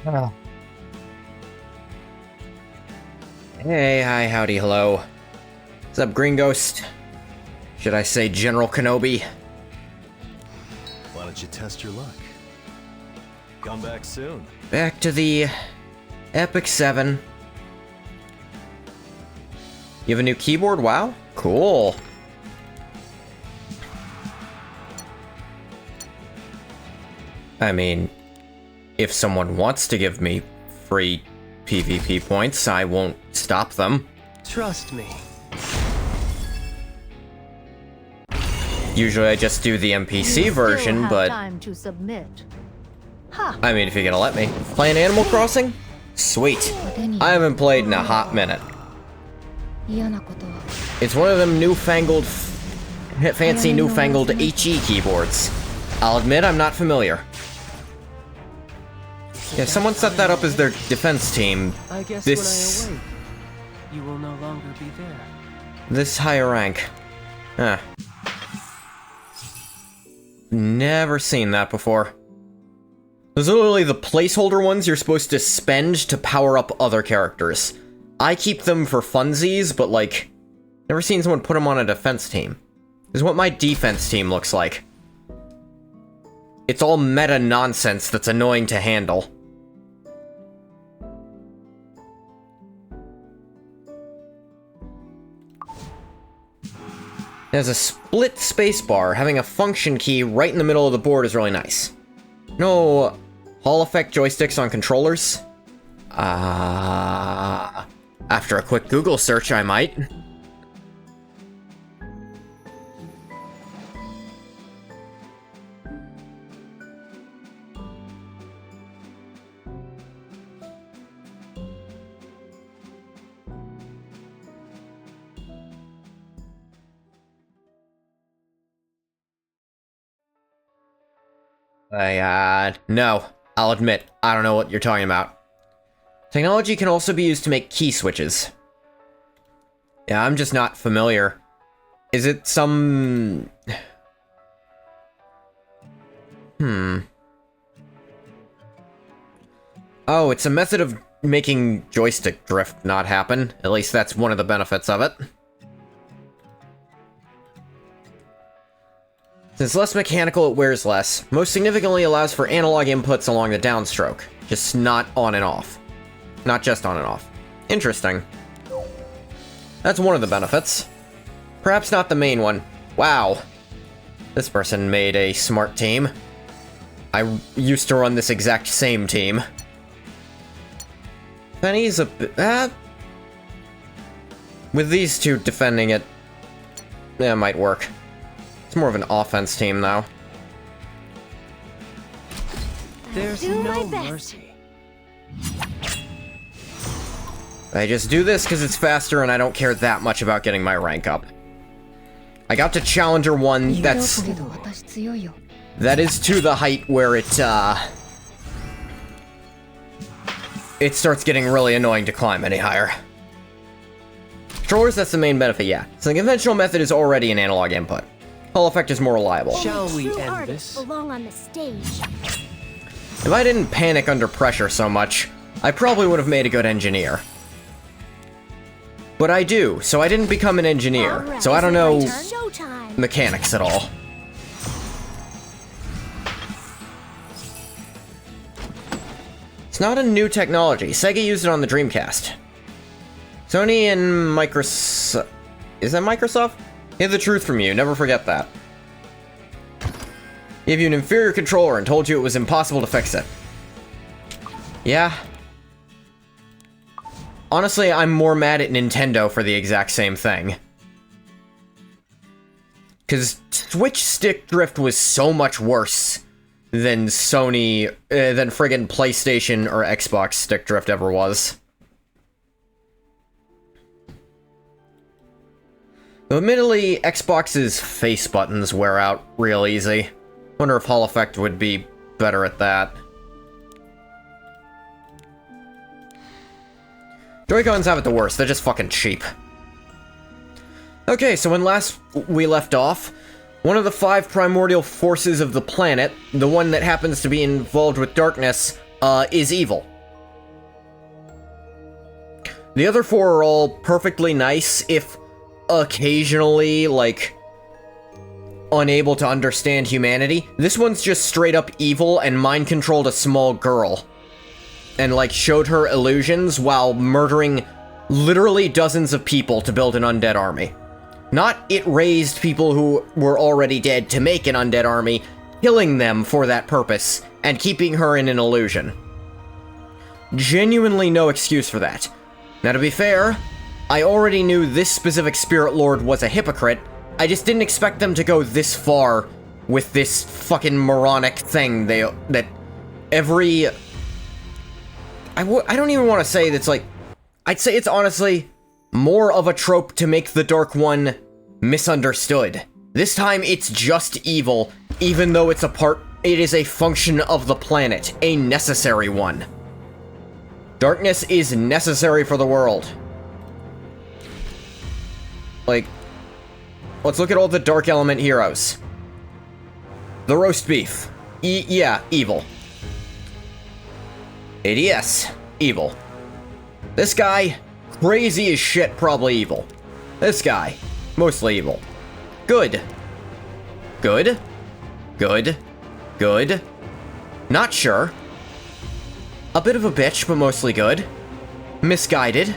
Ah. Hey, hi, howdy, hello. What's up, Green Ghost? Should I say General Kenobi? Why don't you test your luck? Come back soon. Back to the Epic 7. You have a new keyboard? Wow. Cool. I mean, if someone wants to give me free PvP points, I won't stop them. Trust me. Usually I just do the NPC version, but time to submit. I mean, if you're gonna let me. Playing Animal Crossing? Sweet. I haven't played in a hot minute. It's one of them newfangled, fancy newfangled HE keyboards. I'll admit I'm not familiar. Yeah, someone set that up as their defense team. I guess This- when I awake, you will no longer be there. This higher rank. Huh. Never seen that before. Those are literally the placeholder ones you're supposed to spend to power up other characters. I keep them for funsies, but like, never seen someone put them on a defense team. This is what my defense team looks like. It's all meta nonsense that's annoying to handle. It has a split spacebar. Having a function key right in the middle of the board is really nice. No Hall effect joysticks on controllers? After a quick Google search, I might. No. I'll admit, I don't know what you're talking about. Technology can also be used to make key switches. Yeah, I'm just not familiar. Is it some... Oh, it's a method of making joystick drift not happen. At least that's one of the benefits of it. Since less mechanical, it wears less. Most significantly allows for analog inputs along the downstroke. Just not on and off. Not just on and off. Interesting. That's one of the benefits. Perhaps not the main one. Wow. This person made a smart team. I used to run this exact same team. Penny's a bit... With these two defending it, yeah, it might work. It's more of an offense team, though. There's Do my no best. mercy. I just do this because it's faster and I don't care that much about getting my rank up. I got to Challenger 1, that is to the height where it starts getting really annoying to climb any higher. Controllers, that's the main benefit, yeah. So the conventional method is already an analog input. Hall effect is more reliable. Shall we True end artists this? belong on the stage. If I didn't panic under pressure so much, I probably would have made a good engineer. But I do, so I didn't become an engineer, Alright, so I don't know Showtime. mechanics at all. It's not a new technology. Sega used it on the Dreamcast. Sony and Microsoft... Is that Microsoft? Hear the truth from you, never forget that. Gave you an inferior controller and told you it was impossible to fix it. Yeah. Honestly, I'm more mad at Nintendo for the exact same thing. Because Switch stick drift was so much worse than Sony, than friggin' PlayStation or Xbox stick drift ever was. Though admittedly, Xbox's face buttons wear out real easy. Wonder if Hall effect would be better at that. Joy-Cons have it the worst, they're just fucking cheap. Okay, so when last we left off, one of the 5 primordial forces of the planet, the one that happens to be involved with darkness, is evil. The other four are all perfectly nice, if occasionally, like, unable to understand humanity. This one's just straight up evil and mind-controlled a small girl. And, like, showed her illusions while murdering literally dozens of people to build an undead army. Not it raised people who were already dead to make an undead army, killing them for that purpose, and keeping her in an illusion. Genuinely no excuse for that. Now, to be fair, I already knew this specific Spirit Lord was a hypocrite. I just didn't expect them to go this far with this fucking moronic thing that every... I don't even want to say that's like... I'd say it's honestly more of a trope to make the Dark One misunderstood. This time it's just evil, even though it is a function of the planet, a necessary one. Darkness is necessary for the world. Like, let's look at all the Dark Element heroes. The roast beef. Yeah, evil. ADS, evil. This guy, crazy as shit, probably evil. This guy, mostly evil. Good. Good. Good. Good. Not sure. A bit of a bitch, but mostly good. Misguided.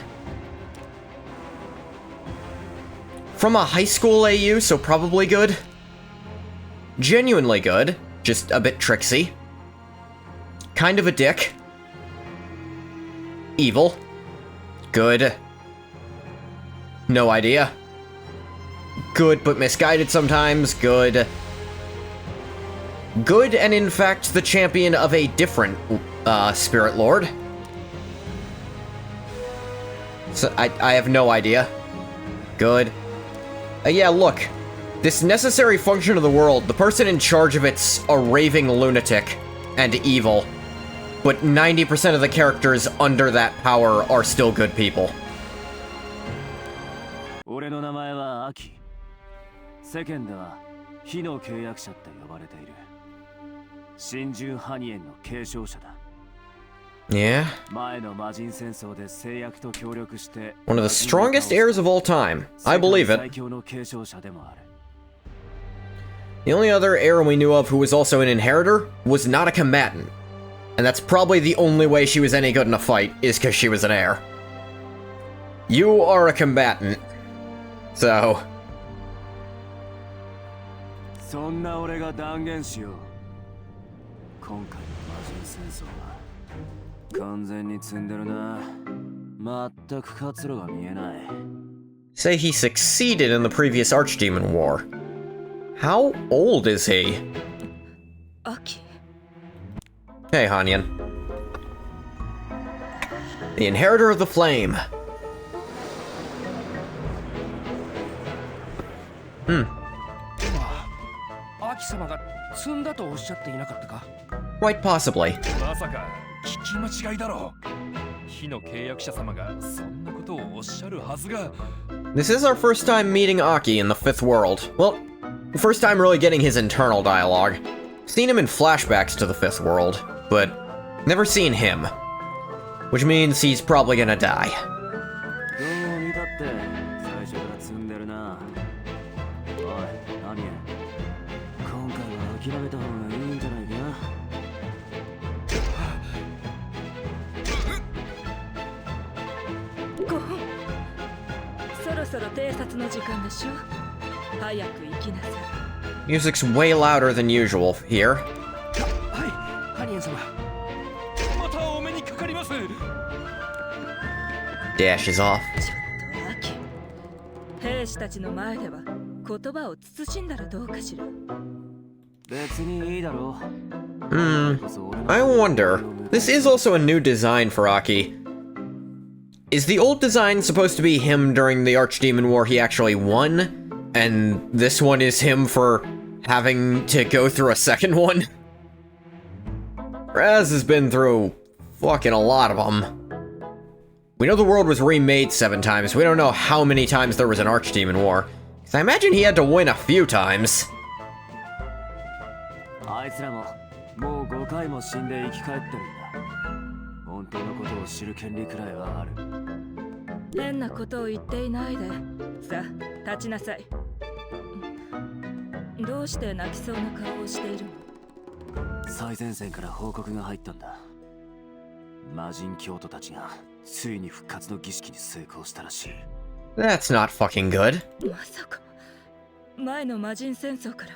From a high school AU, so probably good. Genuinely good, just a bit tricksy. Kind of a dick. Evil. Good. No idea. Good, but misguided sometimes. Good. Good, and in fact, the champion of a different Spirit Lord. So, I have no idea. Good. Yeah, look. This necessary function of the world, the person in charge of it's a raving lunatic and evil. But 90% of the characters under that power are still good people. 俺の名前はアキ。世間では火の契約者って呼ばれている。真珠ハニエンの継承者だ。Yeah. 前の魔人戦争で制約と協力して One of the strongest heirs of all time. I believe it. 最強の継承者でもある。The only other heir we knew of who was also an inheritor was not a combatant. And that's probably the only way she was any good in a fight, is because she was an heir. You are a combatant. So... そんな俺が断言しよう。今回の魔人戦争は完全に積んでるな。全く活路が見えない。 Say he succeeded in the previous Archdemon War. How old is he? Aki. Hey, Hanyan. The Inheritor of the Flame. アキ様が積んだとおっしゃっていなかったか Quite possibly. まさか聞き間違いだろう火の契約者様がそんなことをおっしゃるはずが This is our first time meeting Aki in the Fifth World. Well, first time really getting his internal dialogue. Seen him in flashbacks to the Fifth World, but never seen him. Which means he's probably gonna die. どう見たって最初から積んでるな。おい、アニエ。今回は諦めた方がいいんじゃないかご本そろそろ偵察の時間でしょ早く行きなさい Music's way louder than usual here. はいハニエン様またお目にかかります Dashes off. ちょっと秋兵士たちの前では言葉を慎んだらどうかしら別にいいだろう。 I wonder. This is also a new design for Aki. Is the old design supposed to be him during the Archdemon War he actually won? And this one is him for having to go through a second one? Raz has been through fucking a lot of them. We know the world was remade 7 times. We don't know how many times there was an Archdemon War. 'Cause I imagine he had to win a few times. あいつらももう5回も死んで生き返ってるんだ。本当のことを知る権利くらいはある。変なことを言っていないで。さあ、立ちなさい。どうして泣きそうな顔をしているの？最前線から報告が入ったんだ。魔人教徒たちがついに復活の儀式に成功したらしい。 That's not fucking good. まさか前の魔人戦争から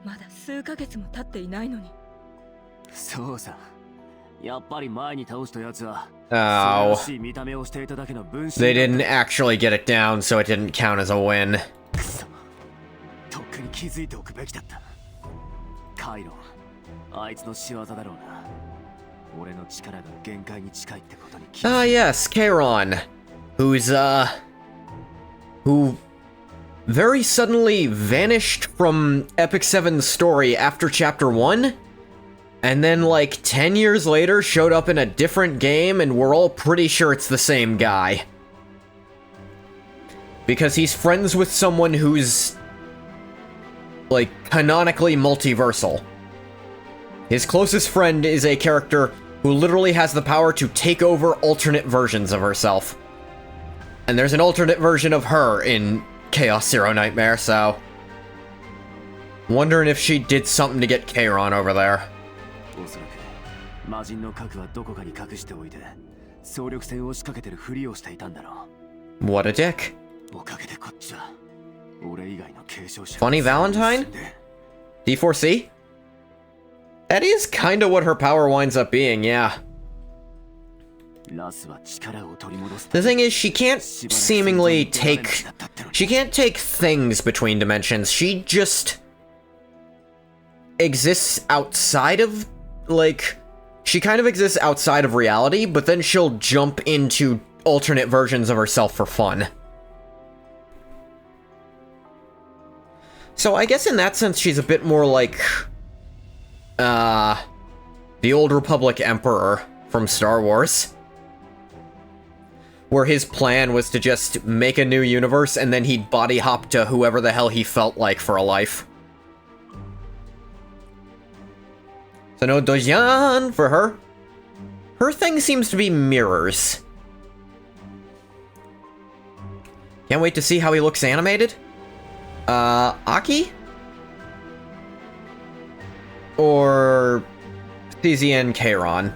まだ数ヶ月も経っていないのに。そうさ、やっぱり前に倒したやつは Oh. 素晴らしい見た目をしていただけの分身 They didn't actually get it down, so it didn't count as a win. くそ、とっくに気づいておくべきだった。カイロン、あいつの仕業だろうな。俺の力が限界に近いってことに気づい Ah, yes, Kairon, who very suddenly vanished from Epic 7's story after Chapter 1, and then like 10 years later showed up in a different game, and we're all pretty sure it's the same guy. Because he's friends with someone who's, like, canonically multiversal. His closest friend is a character who literally has the power to take over alternate versions of herself. And there's an alternate version of her in Chaos Zero Nightmare, so... wondering if she did something to get Kairon over there. おそらく魔人の核はどこかに隠しておいて総力戦を仕掛けてるふりをしていたんだろう。 What a dick. おかげでこっちは俺以外の継承者 Funny Valentine? D4C? That is kinda what her power winds up being, yeah. ラスは力を取り戻す The thing is, she can't seemingly take... She can't take things between dimensions. She just... exists outside of... like... She kind of exists outside of reality, but then she'll jump into alternate versions of herself for fun. So I guess in that sense, she's a bit more like... the Old Republic Emperor from Star Wars. Where his plan was to just make a new universe and then he'd body hop to whoever the hell he felt like for a life. So no Dojian for her. Her thing seems to be mirrors. Can't wait to see how he looks animated. Aki? Or CZN Kairon?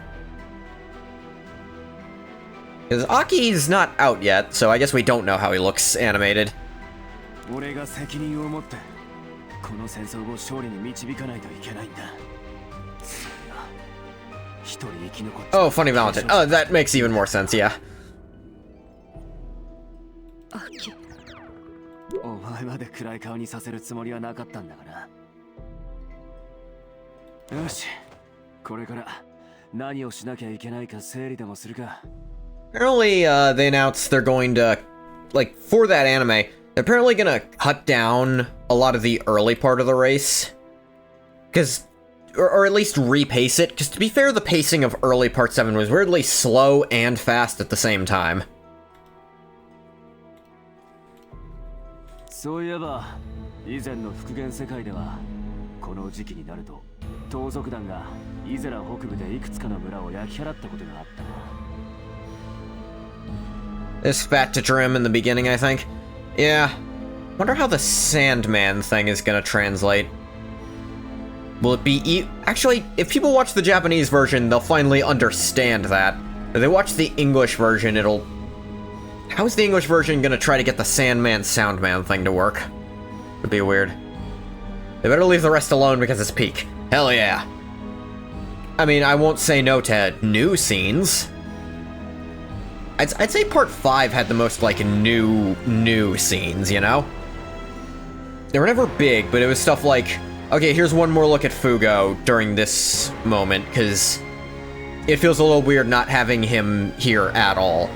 Because Aki's not out yet, so I guess we don't know how he looks animated. 俺が責任を持ってこの戦争を勝利に導かないといけないんだ。そんな一人生き残っ Oh, Funny Valentine. Oh, that makes even more sense, yeah. アキ、お前まで暗い顔にさせるつもりはなかったんだから。よし、これから何をしなきゃいけないか整理でもするか。 Apparently, they announced they're going to, like, for that anime, they're apparently gonna cut down a lot of the early part of the race. Because, or at least repace it, because to be fair, the pacing of early Part 7 was weirdly slow and fast at the same time. そういえば、以前の復元世界では、この時期になると、盗賊団がイゼラ北部でいくつかの村を焼き払ったことがあったな。 This fat to trim in the beginning, I think. Yeah. Wonder how the Sandman thing is gonna translate. Will it be actually, if people watch the Japanese version, they'll finally understand that. If they watch the English version, it'll... How's the English version gonna try to get the Sandman Soundman thing to work? It'd be weird. They better leave the rest alone because it's peak. Hell yeah. I mean, I won't say no to new scenes. I'd say Part 5 had the most, like, new scenes, you know? They were never big, but it was stuff like, okay, here's one more look at Fugo during this moment, because it feels a little weird not having him here at all.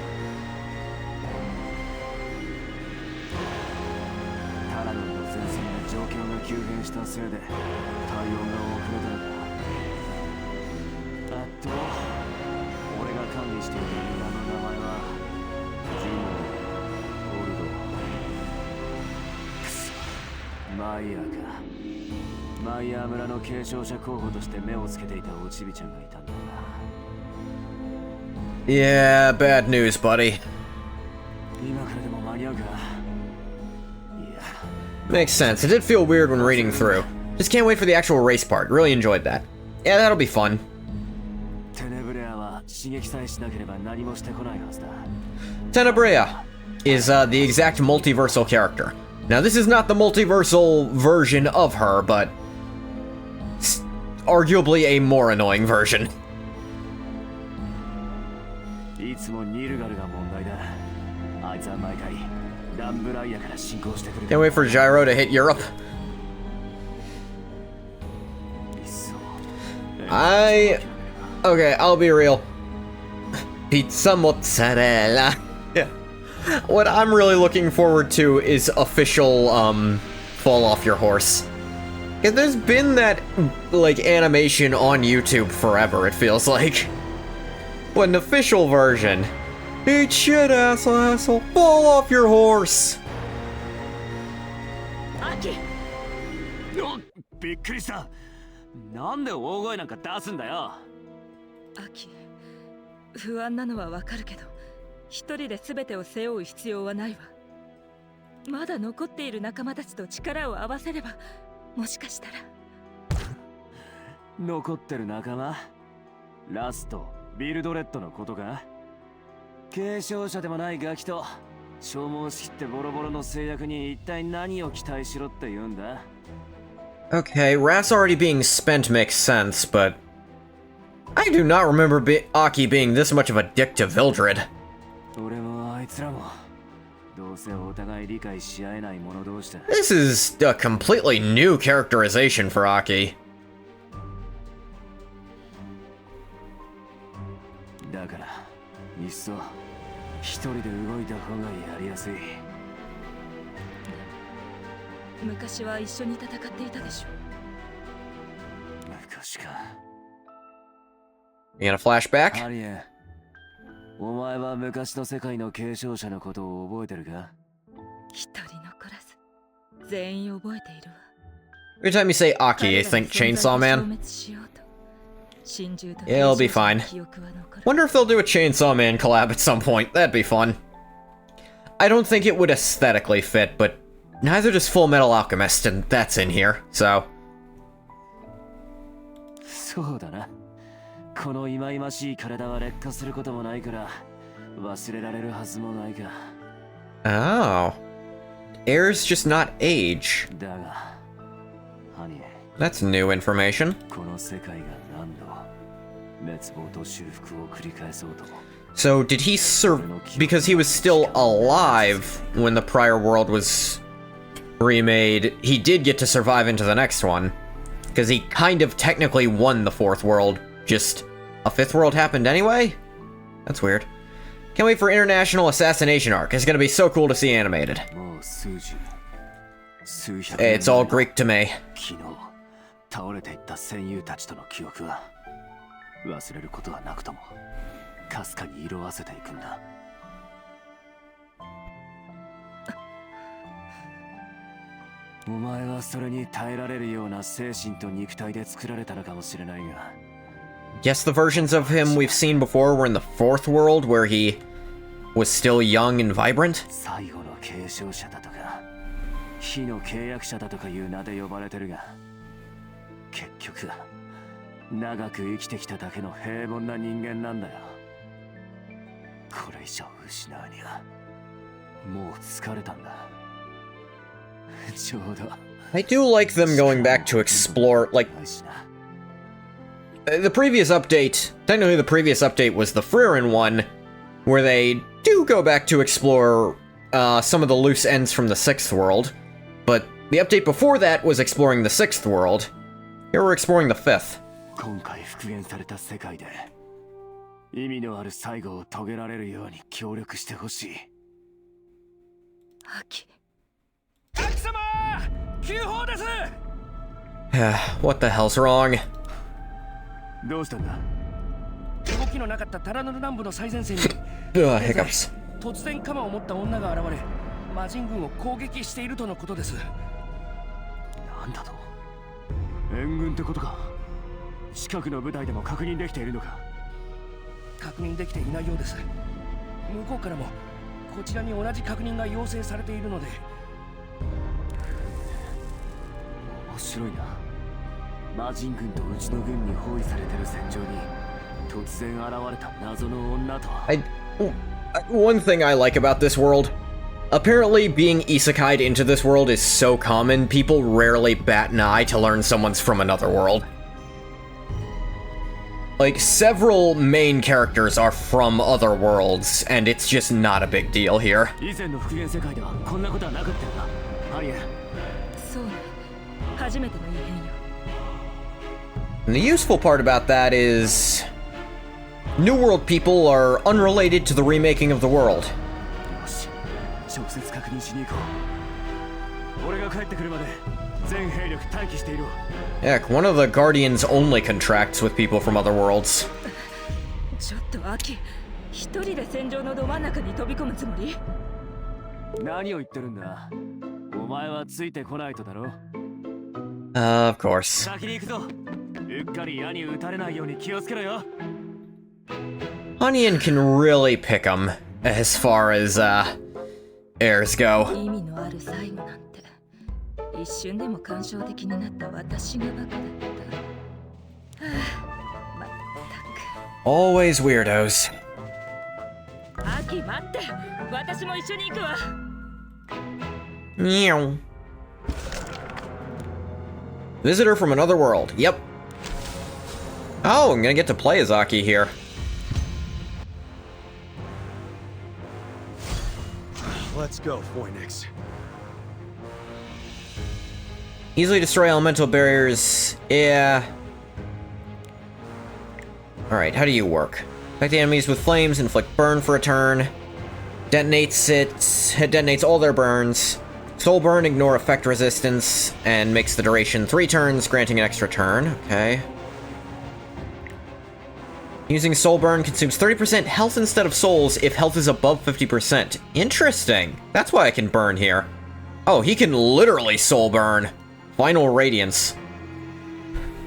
タラノンの前線で状況が急変したせいで対応が遅れたんだ。あと、俺が管理している村の名前はジュノ、オルド、クソ、マイヤーか。マイヤー村の継承者候補として目をつけていたおちびちゃんがいたんだな。 Yeah, bad news, buddy. 今からでも間に合うか。いや、 Makes sense. It did feel weird when reading through. Just can't wait for the actual race part. Really enjoyed that. Yeah, that'll be fun. テネブレアは刺激さえしなければ何もしてこないはずだ。 Tenebrea is the exact multiversal character. Now, this is not the multiversal version of her, but arguably a more annoying version. いつもニルガルが問題だ。あいつは毎回ランブライアから進行してくる。 Can't wait for Gyro to hit Europe. Okay, I'll be real. Pizza mozzarella. Yeah. What I'm really looking forward to is official, fall off your horse. 'Cause there's been that, like, animation on YouTube forever, it feels like. But an official version. Eat shit, asshole. Fall off your horse. びっくりした。なんで大声なんか出すんだよ。アキ、不安なのはわかるけど、一人で全てを背負う必要はないわ。まだ残っている仲間たちと力を合わせれば、もしかしたら。残ってる仲間？ラスト、ビルドレッドのことか？継承者でもないガキと消耗しきってボロボロの制約に一体何を期待しろって言うんだ？ Okay, Wrath's already being spent makes sense, but I do not remember Aki being this much of a dick to Vildred. 俺もあいつらもどうせお互い理解し合えない者同士だ。 This is a completely new characterization for Aki. だからいっそ一人で動いた方がやりやすい。昔は一緒に戦っていたでしょ。昔か。 You gonna flashback? ハリエ、お前は昔の世界の継承者のことを覚えてるか？一人残らず全員覚えているわ。 Every time you say Aki, I think Chainsaw Man. Yeah, it'll be fine. Wonder if they'll do a Chainsaw Man collab at some point. That'd be fun. I don't think it would aesthetically fit, but neither does Full Metal Alchemist, and that's in here, so. そうだな。この忌々しい体は劣化することもないから忘れられるはずもないか。 Oh. Heirs just not age. だが、ハニエ、 That's new information. この世界が何度滅亡と修復を繰り返そうとも。 So, did he because he was still alive when the prior world was remade, he did get to survive into the next one. Because he kind of technically won the fourth world, just a fifth world happened anyway? That's weird. Can't wait for International Assassination Arc. It's gonna be so cool to see animated. もう数百 It's all Greek to me. 昨日倒れていった戦友たちとの記憶は忘れることはなくともかすかに色あせていくんだ。お前はそれに耐えられるような精神と肉体で作られたのかもしれないが。 Guess the versions of him we've seen before were in the fourth world where he was still young and vibrant? 最後の継承者だとか火の契約者だとかいう名で呼ばれてるが、結局長く生きてきただけの平凡な人間なんだよ。これ以上失うにはもう疲れたんだ。ちょうど I do like them going back to explore, like, the previous update, technically the previous update was the Frieren one, where they do go back to explore some of the loose ends from the sixth world, but the update before that was exploring the sixth world. Here we're exploring the fifth. 今回復元された世界で意味のある最後を遂げられるように協力してほしい。アキ、アキ様、急報です。 What the hell's wrong? どうしたんだ？動きのなかったタラヌル南部の最前線に Hiccups. 突然鎌を持った女が現れ、魔人軍を攻撃しているとのことです。なんだと？援軍ってことか？近くの部隊でも確認できているのか？確認できていないようです。向こうからもこちらに同じ確認が要請されているので。面白いな。魔人軍とうちの軍に包囲されてる戦場に突然現れた謎の女とは。One thing I like about this world, apparently being isekai'd into this world is so common, people rarely bat an eye to learn someone's from another world. Like, several main characters are from other worlds, and it's just not a big deal here. 以前の復元世界ではこんなことはなかったよな、ハリエ。そうね、初めての異変よ。 And the useful part about that is New World people are unrelated to the remaking of the world. よし、直接確認しに行こう。俺が帰ってくるまで全兵力待機しているわ。 Heck, one of the Guardians only contracts with people from other worlds. ちょっとアキ、一人で戦場のど真ん中に飛び込むつもり？何を言ってるんだ。お前はついてこないとだろ。Of course. 先に行くぞ。うっかり矢に撃たれないように気をつけろよ。 Onion can really pick 'em as far as, heirs go. 意味のある最後なんて一瞬でも感傷的になった私がバカだった。はあ、まったく。 Always weirdos. アキ待って、私も一緒に行くわ。 Meow. Visitor from another world. Yep. Oh, I'm gonna get to play as Aki here. Let's go, Phoenix. Easily destroy elemental barriers. Yeah. Alright, how do you work? Affect the enemies with flames, inflict burn for a turn. Detonates all their burns. Soul burn, ignore effect resistance, and makes the duration 3 turns, granting an extra turn. Okay. Using soul burn consumes 30% health instead of souls if health is above 50%. Interesting. That's why I can burn here. Oh, he can literally soul burn. Final Radiance.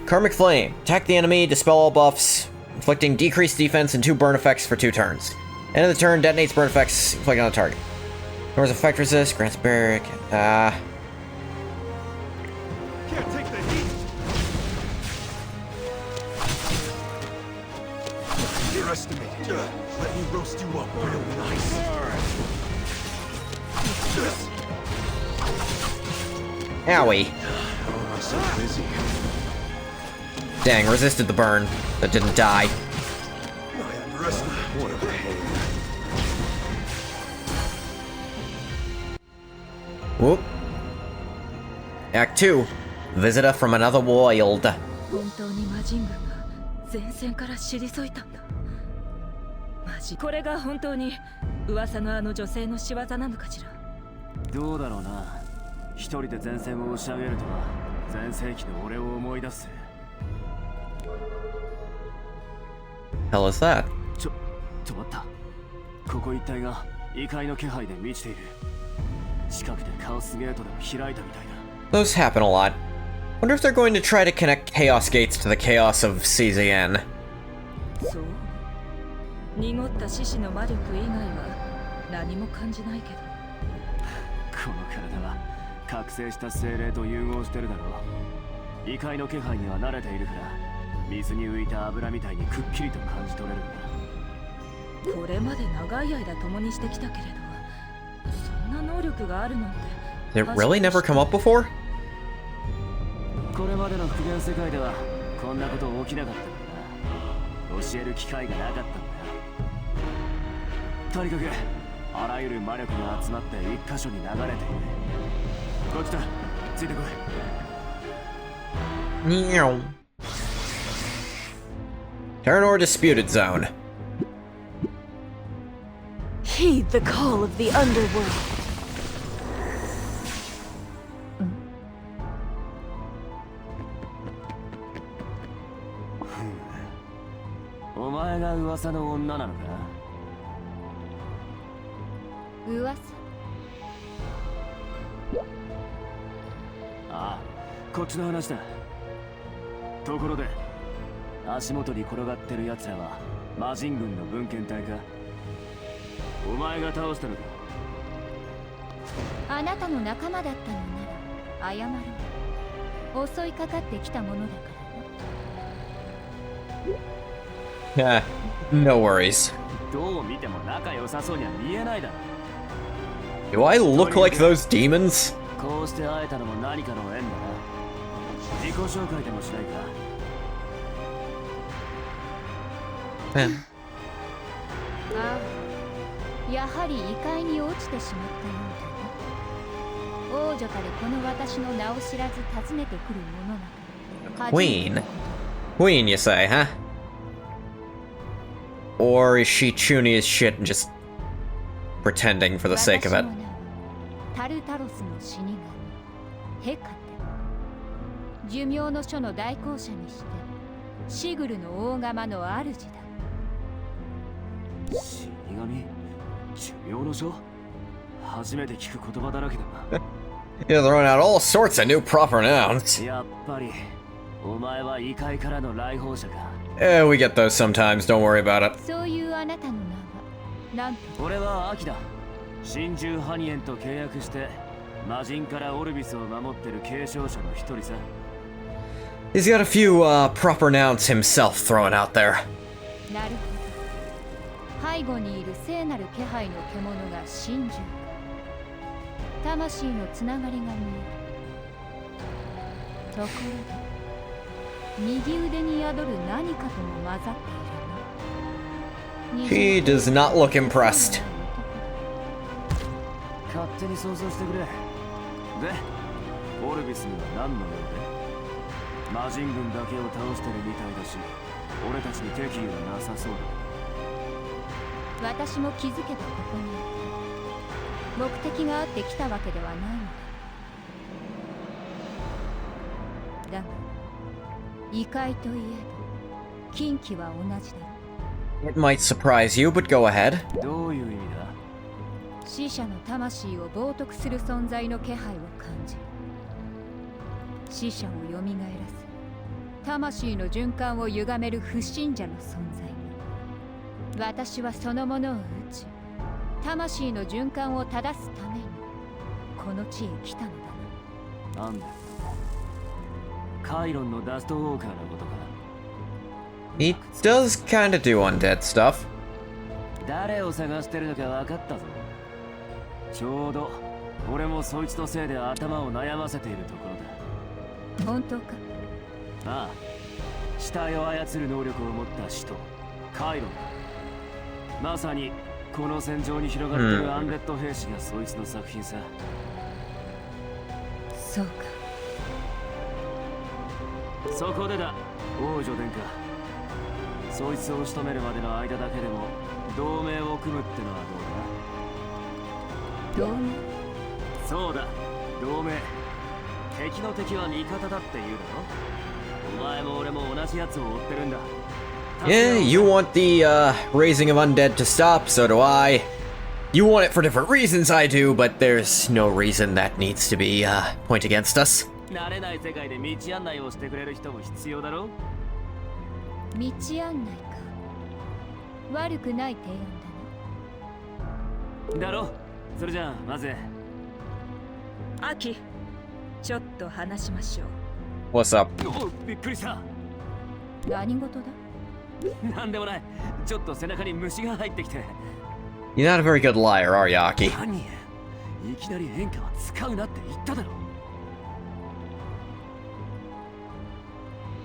Karmic Flame. Attack the enemy, dispel all buffs, inflicting decreased defense and 2 burn effects for 2 turns. End of the turn, detonates burn effects, inflicted on the target. Ignores effect resist, grants barrack. Can't take the heat. Underestimated. Let me roast you up real nice. Owie. How am I so busy? Dang, resisted the burn, but didn't die. I underestimated. What a pain. Whoop. Act 2. Visitor from another world. 本当に魔人軍が前線から退いたんだ。マジ、これが本当に噂のあの女性の仕業なのかしら。どうだろうな。一人で前線を押し上げるとは全盛期の俺を思い出す。 Hell is that? ちょっと待った。ここ一帯が異界の気配で満ちている。近くでカオスゲートでも開いたみたいだ。 Those happen a lot. Wonder if they're going to try to connect Chaos Gates to the chaos of CZN. そう。濁った獅子の魔力以外は何も感じないけど。この体は覚醒した精霊と融合してるだろう。異界の気配には慣れているから水に浮いた油みたいにくっきりと感じ取れるんだ。これまで長い間共にしてきたけれど、そんな能力があるなんて。 Did it really never come up before? これまでの復元世界ではこんなこと起きなかったからな。教える機会がなかったんだよ。とにかくあらゆる魔力が集まって一箇所に流れている。こっちだ、ついてこい。 Meow. Terranor Disputed Zone. Heed the call of the underworld. お前が噂の女なのか？噂？ああ、こっちの話だ。ところで、足元に転がってる奴らは魔人軍の文献隊か？お前が倒したのか？あなたの仲間だったのなら謝ろう。襲いかかってきたものだからな。 Yeah, no worries. どう見ても仲良さそうには見えないだろ。 Do I look like those demons? こうして会えたのも何かの縁だな。自己紹介でもしないか。 Eh. ああ、やはり異界に落ちてしまったようだな。王女たるこの私の名を知らず訪ねてくる者など。 Queen? Queen, you say, huh? Or is she chuny as shit and just pretending for the sake of it? 私の名はタルタロスの死神ヘカテ。寿命の書の代行者にしてシグルの大釜の主だ。死神？寿命の書？初めて聞く言葉だらけだな。 You're throwing out all sorts of new proper nouns. やっぱりお前は異界からの来訪者か。 We get those sometimes, don't worry about it. そういうあなたの名はなんと。俺はアキだ。真珠ハニエンと契約して魔人からオルビスを守ってる継承者の一人さ。 He's got a few, proper nouns himself throwing out there. なるほど。背後にいる聖なる気配の獣が真珠。魂のつながりが見える。ところで右腕に宿る何かとも混ざっているな。 He does not look impressed. 勝手に想像してくれ。で、オルビスには何の用で？魔人軍だけを倒してるみたいだし、俺たちに敵意はなさそうだ。私も気づけばここにいた。目的があって来たわけではないのだ。だが異界といえど禁忌は同じだ。 It might surprise you, but go ahead. どういう意味だ？死者の魂を冒涜する存在の気配を感じる。死者を蘇らせ魂の循環を歪める不信者の存在。私はそのものを打ち魂の循環を正すためにこの地へ来たのだな。なんだ？カイロンのダストウォーカーのことか。 He does kinda do undead stuff. 誰を探してるのか分かったぞ。ちょうど俺もそいつのせいで頭を悩ませているところだ。本当か？ああ、死体を操る能力を持った使徒カイロンだ。まさにこの戦場に広がっているアンデッド兵士がそいつの作品さ。そうか。そこでだ、王女殿下。そいつを仕留めるまでの間だけでも同盟を組むってのはどうだ？同盟？そうだ、同盟。敵の敵は味方だって言うだろ。お前も俺も同じやつを追ってるんだ。 Yeah, you want the, raising of undead to stop, so do I. You want it for different reasons, I do, but there's no reason that needs to be, point against us. 慣れない世界で道案内をしてくれる人も必要だろ。道案内か。悪くない提案だな。だろ。それじゃあまずアキ、ちょっと話しましょう。 What's up? おう、びっくりした。何事だ？なんでもない。ちょっと背中に虫が入ってきて。 You're not a very good liar, are you, Aki? 何？いきなり演歌は使うなって言っただろ。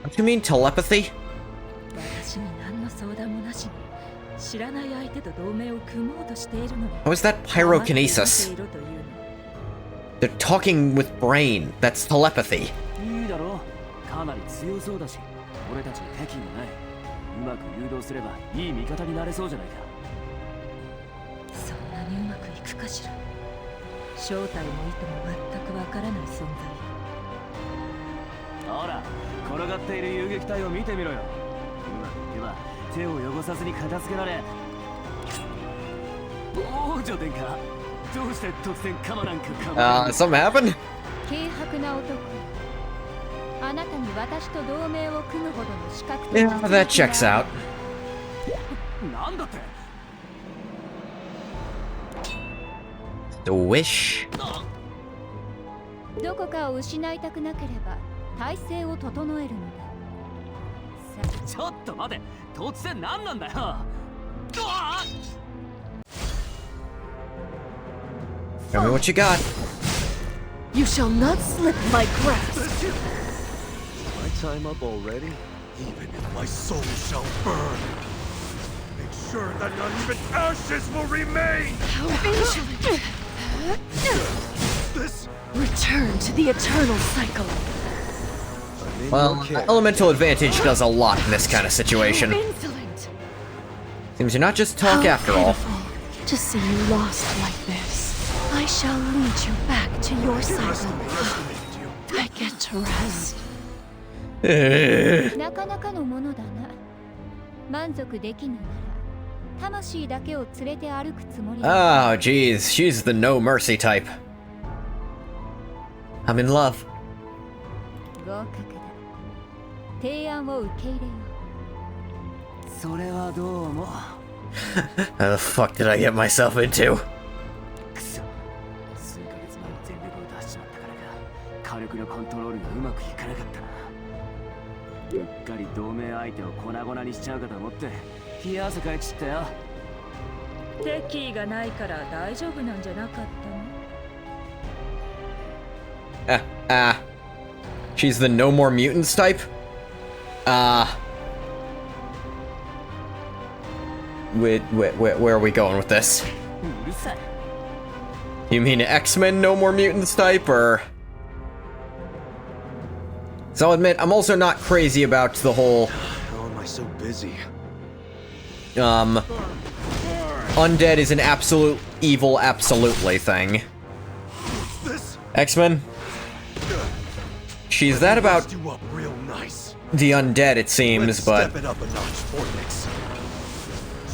Don't you mean telepathy? 私に何の相談もなしに知らない相手と同盟を組もうとしているのに。 How is that pyrokinesis? 黙っていろというの。 They're talking with brain. That's telepathy. いいだろ。かなり強そうだし、俺たちに敵意もない。うまく誘導すればいい味方になれそうじゃないか。そんなにうまくいくかしら。正体も意図も全くわからない存在。ほら、転がっている遊撃隊を見てみろよ。うまくいけば手を汚さずに片付けられ。王女殿下、どうして突然鎌なんか構える？ Something happened? 軽薄な男。あなたに私と同盟を組むほどの資格と Yeah, 実力 that が checks out. なんだって？ The wish. どこかを失いたくなければ体勢を整えるのだ。さちょっと待て、突然何なんだよ。うわあ Tell me what you got. You shall not slip my grasp. My time up already? Even if my soul shall burn, make sure that not even ashes will remain! How ancient. This... Return to the eternal cycle. I'm in Well, your care. elemental advantage does a lot in this kind of situation. How insolent. Seems you're not just talk How after all. pitiful to see you lost like this. I shall lead you back to your cycle. I get to rest. なかなかのものだな。満足できぬなら魂だけを連れて歩くつもりだ。 Oh, jeez, she's the no mercy type. I'm in love. 合格だ。提案を受け入れよう。それはどうも。 How the fuck did I get myself into? くそ、数ヶ月前に全力を出しちまったからか、火力のコントロールがうまくいかなかったな。うっかり同盟相手を粉々にしちゃうかと思って冷や汗かいちったよ。敵意がないから大丈夫なんじゃなかったの？ She's the no more mutants type? Where are we going with this? うるさい。 You mean X-Men no more mutants type, or...? So I'll admit, I'm also not crazy about the whole, How am I so busy? undead is an absolute evil absolutely thing. This... X-Men? She's that about Bust you up real nice. the undead, it seems, Let's but... step it up a notch, Phoenix.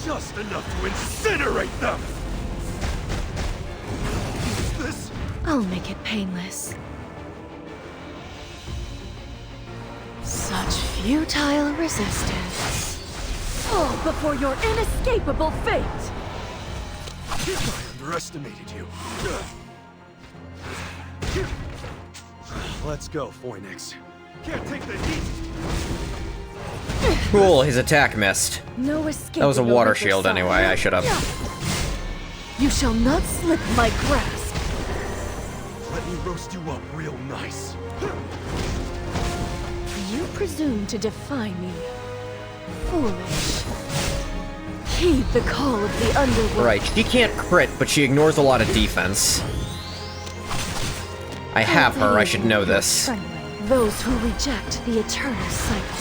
Just enough to incinerate them! This... I'll make it painless. Such futile resistance. Fall before your inescapable fate! I underestimated you. Let's go, Phoenix. Can't take the heat! Cool, his attack missed. No escape. That was a water shield anyway, I should have... You shall not slip my grasp. Let me roast you up real nice. You presume to defy me. Foolish. Heed the call of the underworld. Right, she can't crit, but she ignores a lot of defense. I have her, I should know this. Those who reject the eternal cycle.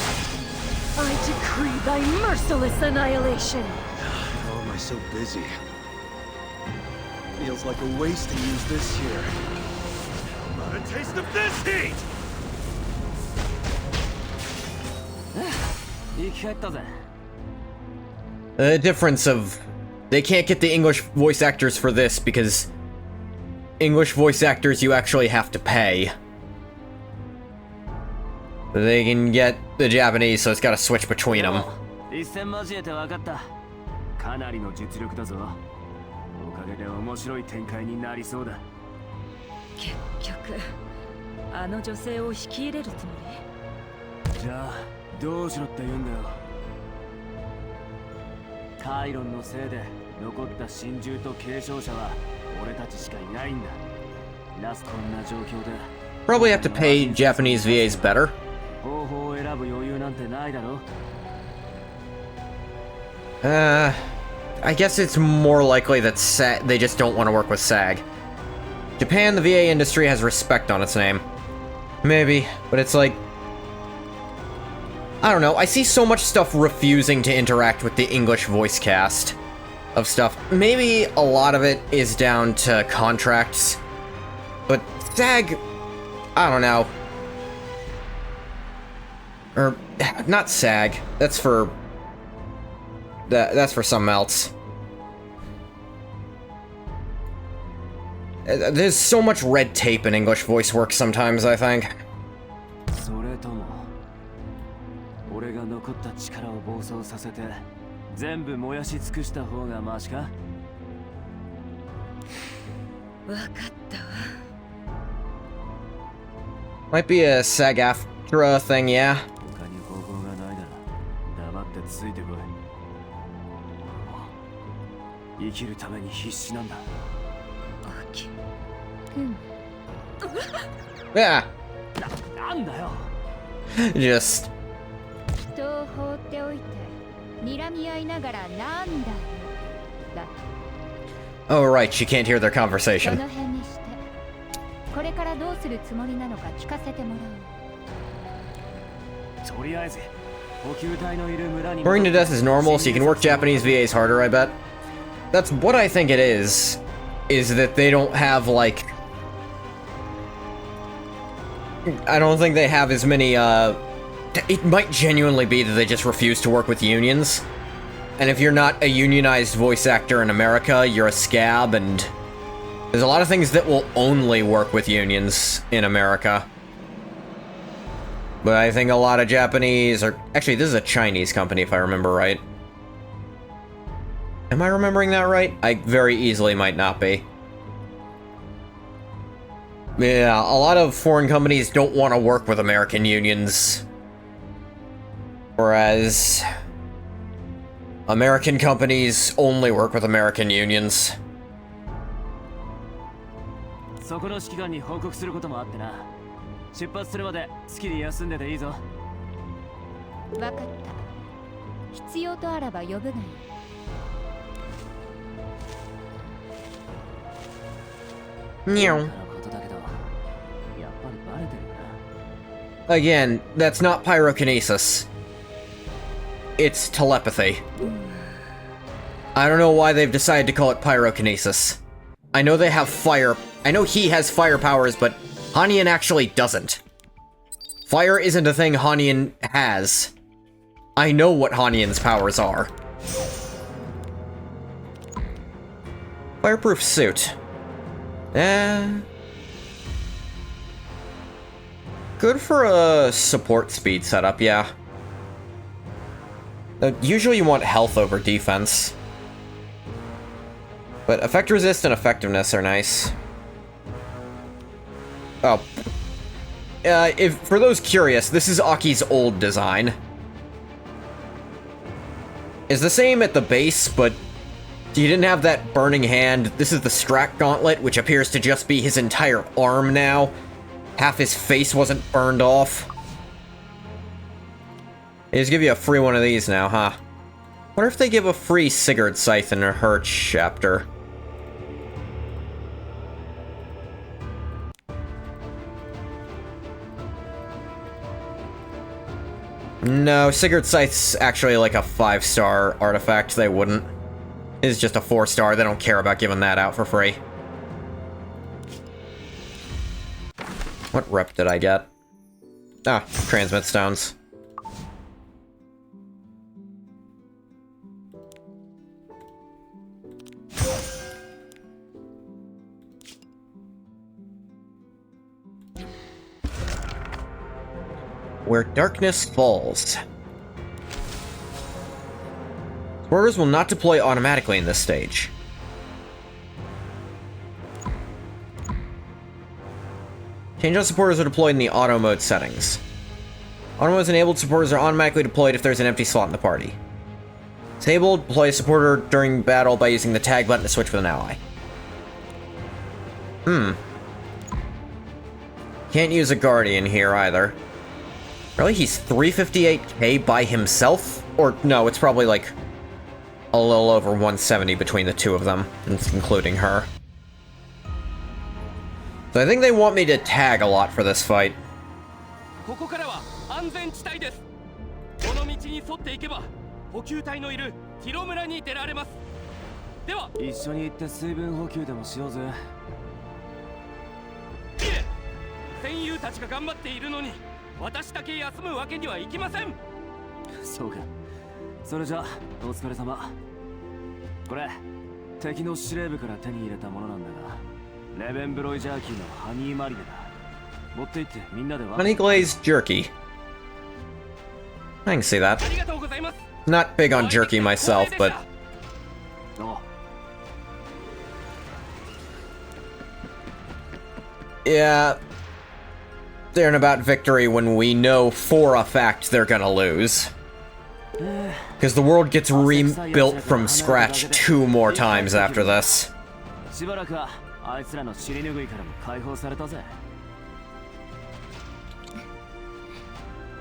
I decree thy merciless annihilation. How am I so busy? Feels like a waste to use this here. Not a taste of this heat! 生き返ったぜ。 The difference of... They can't get the English voice actors for this because... English voice actors you actually have to pay. They can get the Japanese, so it's gotta switch between them. 一戦交えて分かった。かなりの実力だぞ。おかげで面白い展開になりそうだ。結局あの女性を引き入れるつもり？じゃあどうしろって言うんだよ。カイロンのせいで残った神獣と継承者は俺たちしかいないんだ。ラストこんな状況で。Probably have to pay Japanese VAs better. 方法を選ぶ余裕なんてないだろ。I guess it's more likely that they just don't want to work with SAG. Japan, the VA industry has respect on its name. Maybe, but it's like... I don't know, I see so much stuff refusing to interact with the English voice cast of stuff. Maybe a lot of it is down to contracts, but SAG... I don't know. Or, not SAG, that's for something else. There's so much red tape in English voice work sometimes, I think. それとも俺が残った力を暴走させて全部燃やし尽くした方がマシか？わかったわ。 Might be a SAG-AFTRA thing, yeah. 他に方法がないなら黙ってついてこい。生きるために必死なんだ。アキ。Yeah. なんだよ。Just 人を放っておいて睨み合いながらなんだよだ。 oh right, she can't hear their こ conversation. の辺にしてこれからどうするつもりなのか聞かせてもらおう。とりあえず補給隊のいる村に。 Burning to death is normal, so you can work Japanese VAs harder, I bet. That's what I think it is that they don't have, like... I don't think they have as many, It might genuinely be that they just refuse to work with unions. And if you're not a unionized voice actor in America, you're a scab, and... There's a lot of things that will only work with unions in America. But I think a lot of Japanese, or... Actually, this is a Chinese company, if I remember right. Am I remembering that right? I very easily might not be. Yeah, a lot of foreign companies don't want to work with American unions. Whereas... American companies only work with American unions. そこの指揮官に報告することもあってな。出発するまで好きに休んでていいぞ。分かった。必要とあらば呼ぶがいい。Meow. ことだけど、やっぱりバレてるな。 Again, that's not pyrokinesis. It's telepathy. I don't know why they've decided to call it pyrokinesis. I know they have fire. I know he has fire powers, but Hanyan actually doesn't. Fire isn't a thing Hanyan has. I know what Hanyan's powers are. Fireproof suit. Good for a support speed setup, yeah. Usually you want health over defense. But effect resist and effectiveness are nice. Oh. If for those curious, this is Aki's old design. It's the same at the base, but he didn't have that burning hand. This is the Strat Gauntlet, which appears to just be his entire arm now. Half his face wasn't burned off. They just give you a free one of these now, huh? Wonder if they give a free Sigurd Scythe in her chapter. No, Sigurd Scythe's actually like a 5-star artifact. They wouldn't. It's just a 4-star. They don't care about giving that out for free. What rep did I get? Ah, transmit stones. Where darkness falls. Supporters will not deploy automatically in this stage. Change on supporters are deployed in the auto mode settings. Auto mode is enabled, supporters are automatically deployed if there's an empty slot in the party. Disabled, deploy a supporter during battle by using the tag button to switch with an ally. Can't use a guardian here either. Really? He's 358k by himself? Or no, it's probably like a little over 170 between the two of them, including her. So I think they want me to tag a lot for this fight. ここからは安全地帯です。この道に沿っていけば補給隊のいるティロ村に出られます。では一緒に行って水分補給でもしようぜ。いえ、戦友たちが頑張っているのに私だけ休むわけにはいきません。そうか。それじゃあお疲れ様。これ敵の司令部から手に入れたものなんだが、レベンブロイジャーキーのハニーマリネだ。持って行ってみんなで分け Honey glazed jerky. I can see that. ありがとうございます。 Not big on jerky myself, but Yeah. They're about victory when we know for a fact they're gonna lose. Because the world gets rebuilt from scratch 2 more times after this. しばらくはあいつらの尻拭いからも解放されたぜ。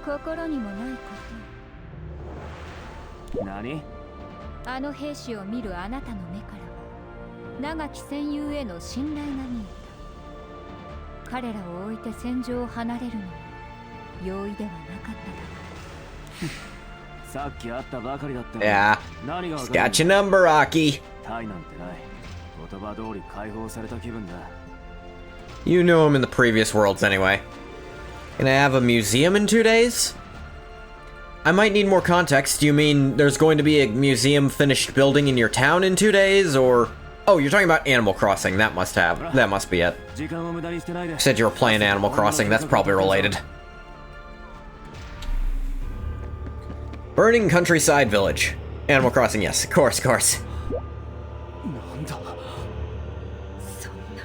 心にもないこ何？と。あの兵士を見るあなたの目からは長き戦友への信頼が見えた。彼らを置いて戦場を離れるのは容易ではなかっただろう。さっき会ったばかりだったのに Yeah. 何がわ He's かる got your number, Aki. タイなんてない。言葉通り解放された気分だ。 You knew him in the previous worlds anyway. Can I have a museum in 2 days? I might need more context. Do you mean there's going to be a museum finished building in your town in 2 days, or... Oh, you're talking about Animal Crossing. That must be it. 時間を無駄にしてないで。 Said you were playing Animal Crossing. That's probably related. Burning Countryside Village. Animal Crossing, yes. Of course, of course. なんだ。そんな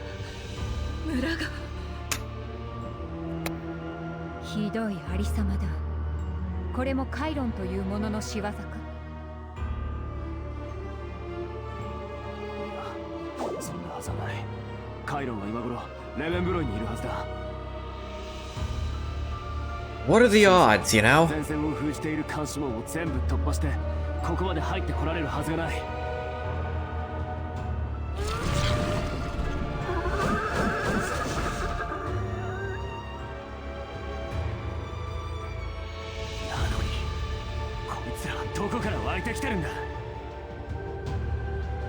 村が。ひどいありさまだ。これもカイロンというものの仕業か。そんなはずはない。カイロンは今頃レベンブロイにいるはずだ。 What are the odds, you know? 前線を封じている監視網を全部突破してここまで入ってこられるはずがない。なのにこいつらはどこから湧いてきてるんだ。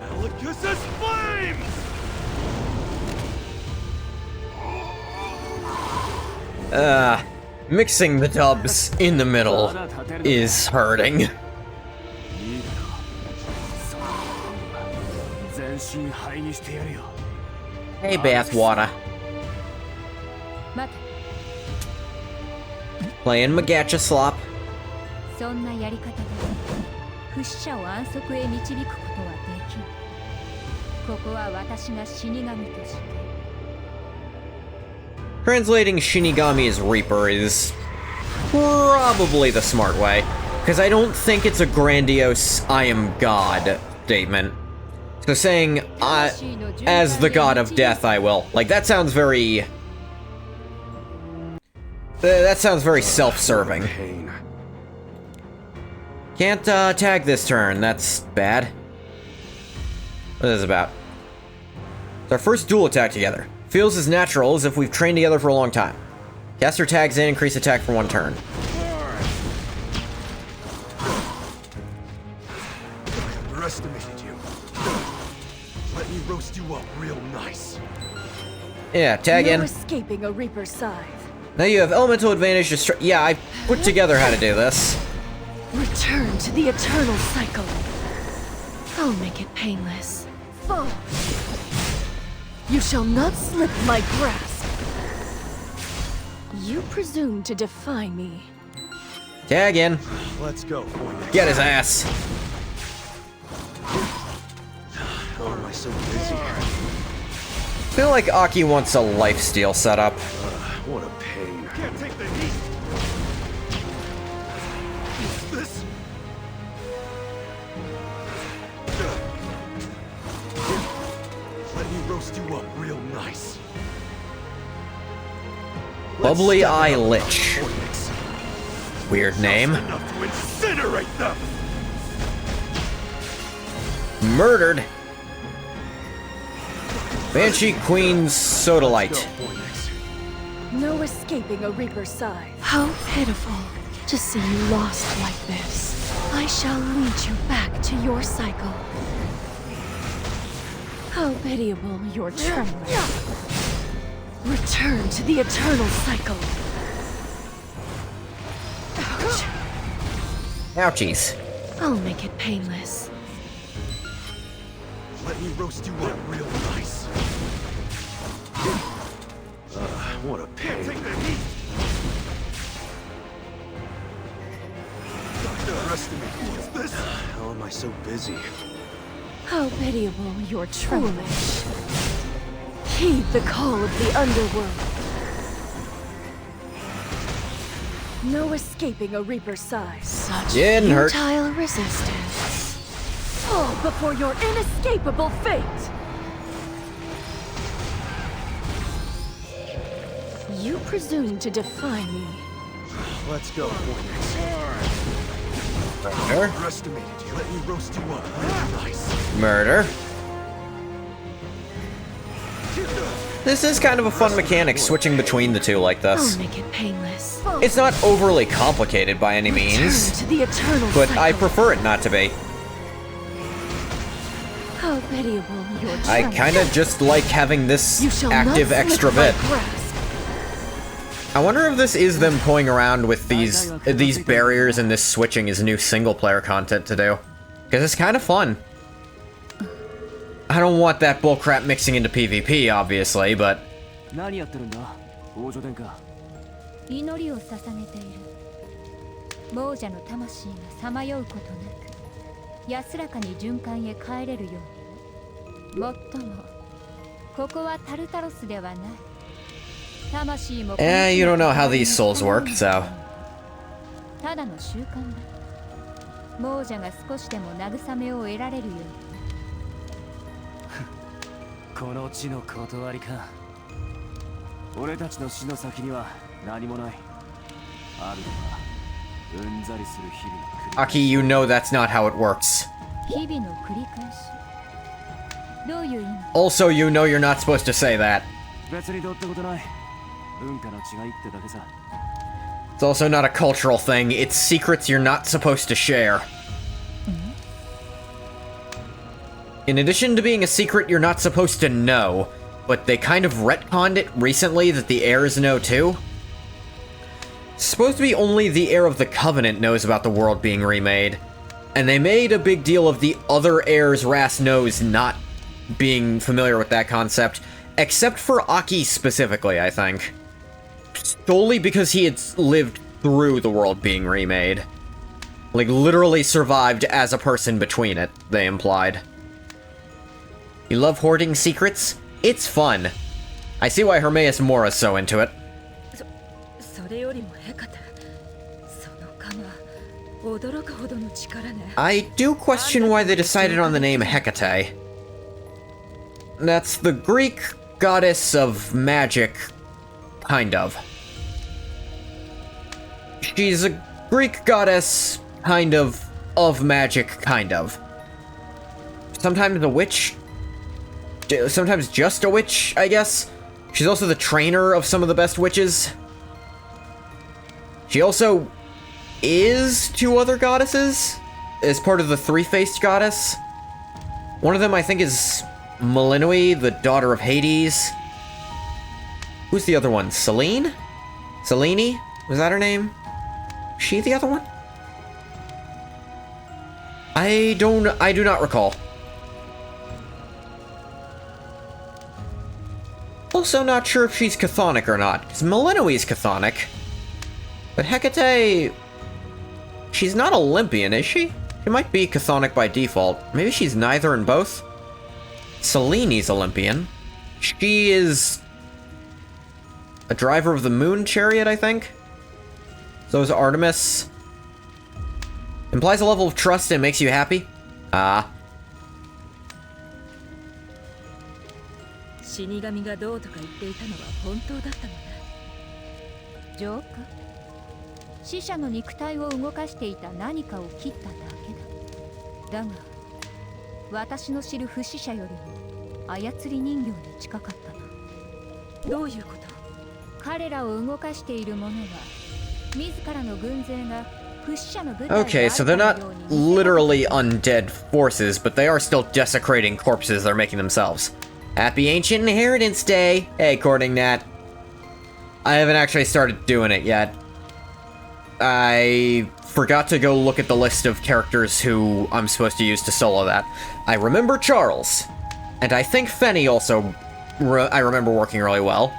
Malicus's flames! Mixing the dubs in the middle is hurting. いいだろう。その全身灰にしてやるよ。 Hey, Bathwater. 待て、 Playing Magacha Slop. そんなやり方で不死者を安息へ導くことはできる。ここは私が死神として。 Translating Shinigami as Reaper is probably the smart way, because I don't think it's a grandiose I am God statement. So saying, as the god of death I will. Like, that sounds very... that sounds very self-serving. Pain. Can't tag this turn, that's bad. What is this about? It's our first dual attack together. Feels as natural as if we've trained together for a long time. Caster tags in, increase attack for 1 turn. Underestimated you. Let me roast you up real nice. Yeah, tag No in. escaping a Reaper's scythe. Now you have elemental advantage to yeah, I put together how to do this. Return to the eternal cycle. I'll make it painless. Fall. You shall not slip my grasp. You presume to defy me. Tag in. Let's go, boy. Get his ass. How am I so busy? Feel like Aki wants a lifesteal setup. What a pain. Can't take the heat. This. Let me roast you up real nice. Bubbly Let's step Eye it up, Lich. Vortex. Weird name. Enough to incinerate them. Murdered. Banshee Queen's Sodalite. Go, Vortex. No escaping a Reaper's scythe. How pitiful to see you lost like this. I shall lead you back to your cycle. How pitiable your trembling. Return to the eternal cycle. Ouch. Ouchies. I'll make it painless. Let me roast you up real nice. What a pain. Take the heat. Underestimate me. What's this? How am I so busy? How pitiable your trembling. heed the call of the underworld. No escaping a Reaper's side. Such Didn't hurt. futile resistance. Fall before your inescapable fate. You presume to defy me. Let's go, Phoenix. Murder. Underestimated you. Let me roast you up. Nice. Murder. This is kind of a fun mechanic, switching between the two like I'll this. make it painless. It's not overly complicated by any Return means, to the eternal but cycle. I prefer it not to be. How pitiable your I triumph. kinda just like having this You shall active not slip extra my bit. grasp. I wonder if this is them toying around with these barriers and this switching as new single-player content to do. Because it's kind of fun. I don't want that bullcrap mixing into PvP, obviously, but... 何やってるんだ王女殿下。祈りを捧げている。亡者の魂がさまようことなく安らかに循環へ帰れるように。もっともここはタルタロスではない。魂も you don't know how these souls work, so... ただの習慣だ。亡者が少しでも慰めを得られるように。この地の断りか。俺たちの死の先には何もない。あるのはうんざりする日々の繰り返し。 Aki, you know that's not how it works. 日々の繰り返し。どういう意味？ Also, you know you're not supposed to say that. 別にどうってことない。文化の違いってだけさ。 It's also not a cultural thing, it's secrets you're not supposed to share. In addition to being a secret you're not supposed to know, but they kind of retconned it recently that the heirs know too. It's supposed to be only the heir of the Covenant knows about the world being remade, and they made a big deal of the other heirs Ras knows not being familiar with that concept, except for Aki specifically, I think. Solely because he had lived through the world being remade. Like, literally survived as a person between it, they implied. You love hoarding secrets? It's fun. I see why Hermaeus Mora's so into it. それよりもヘカテ、その鎌、驚くほどの力ね。 I do question why they decided on the name Hecate. That's the Greek goddess of magic, kind of. She's a Greek goddess, kind of magic, kind of. Sometimes a witch, sometimes just a witch, I guess. She's also the trainer of some of the best witches. She also is two other goddesses as part of the three-faced goddess. One of them, I think, is Melinoi, the daughter of Hades. Who's the other one? Selene? Selene? Was that her name? She the other one? I do not recall. Also not sure if she's chthonic or not, because Melinoi's chthonic. But Hecate... She's not Olympian, is she? She might be chthonic by default. Maybe she's neither in both? Selene's Olympian. She is... a driver of the moon chariot, I think? So is Artemis. Implies a level of trust and makes you happy? Ah. 死神がどうとか言っていたのは本当だったのね。浄化？死者の肉体を動かしていた何かを切っただけだ。だが、私の知る不死者よりも操り人形に近かったな。どういうこと？彼らを動かしている者は、自らの軍勢が不死者の部隊 Okay, so they're not literally undead forces, but they are still desecrating corpses they're making themselves. Happy Ancient Inheritance Day! Hey, Courting Nat. I haven't actually started doing it yet. I forgot to go look at the list of characters who I'm supposed to use to solo that. I remember Charles. And I think Fenny also, I remember working really well.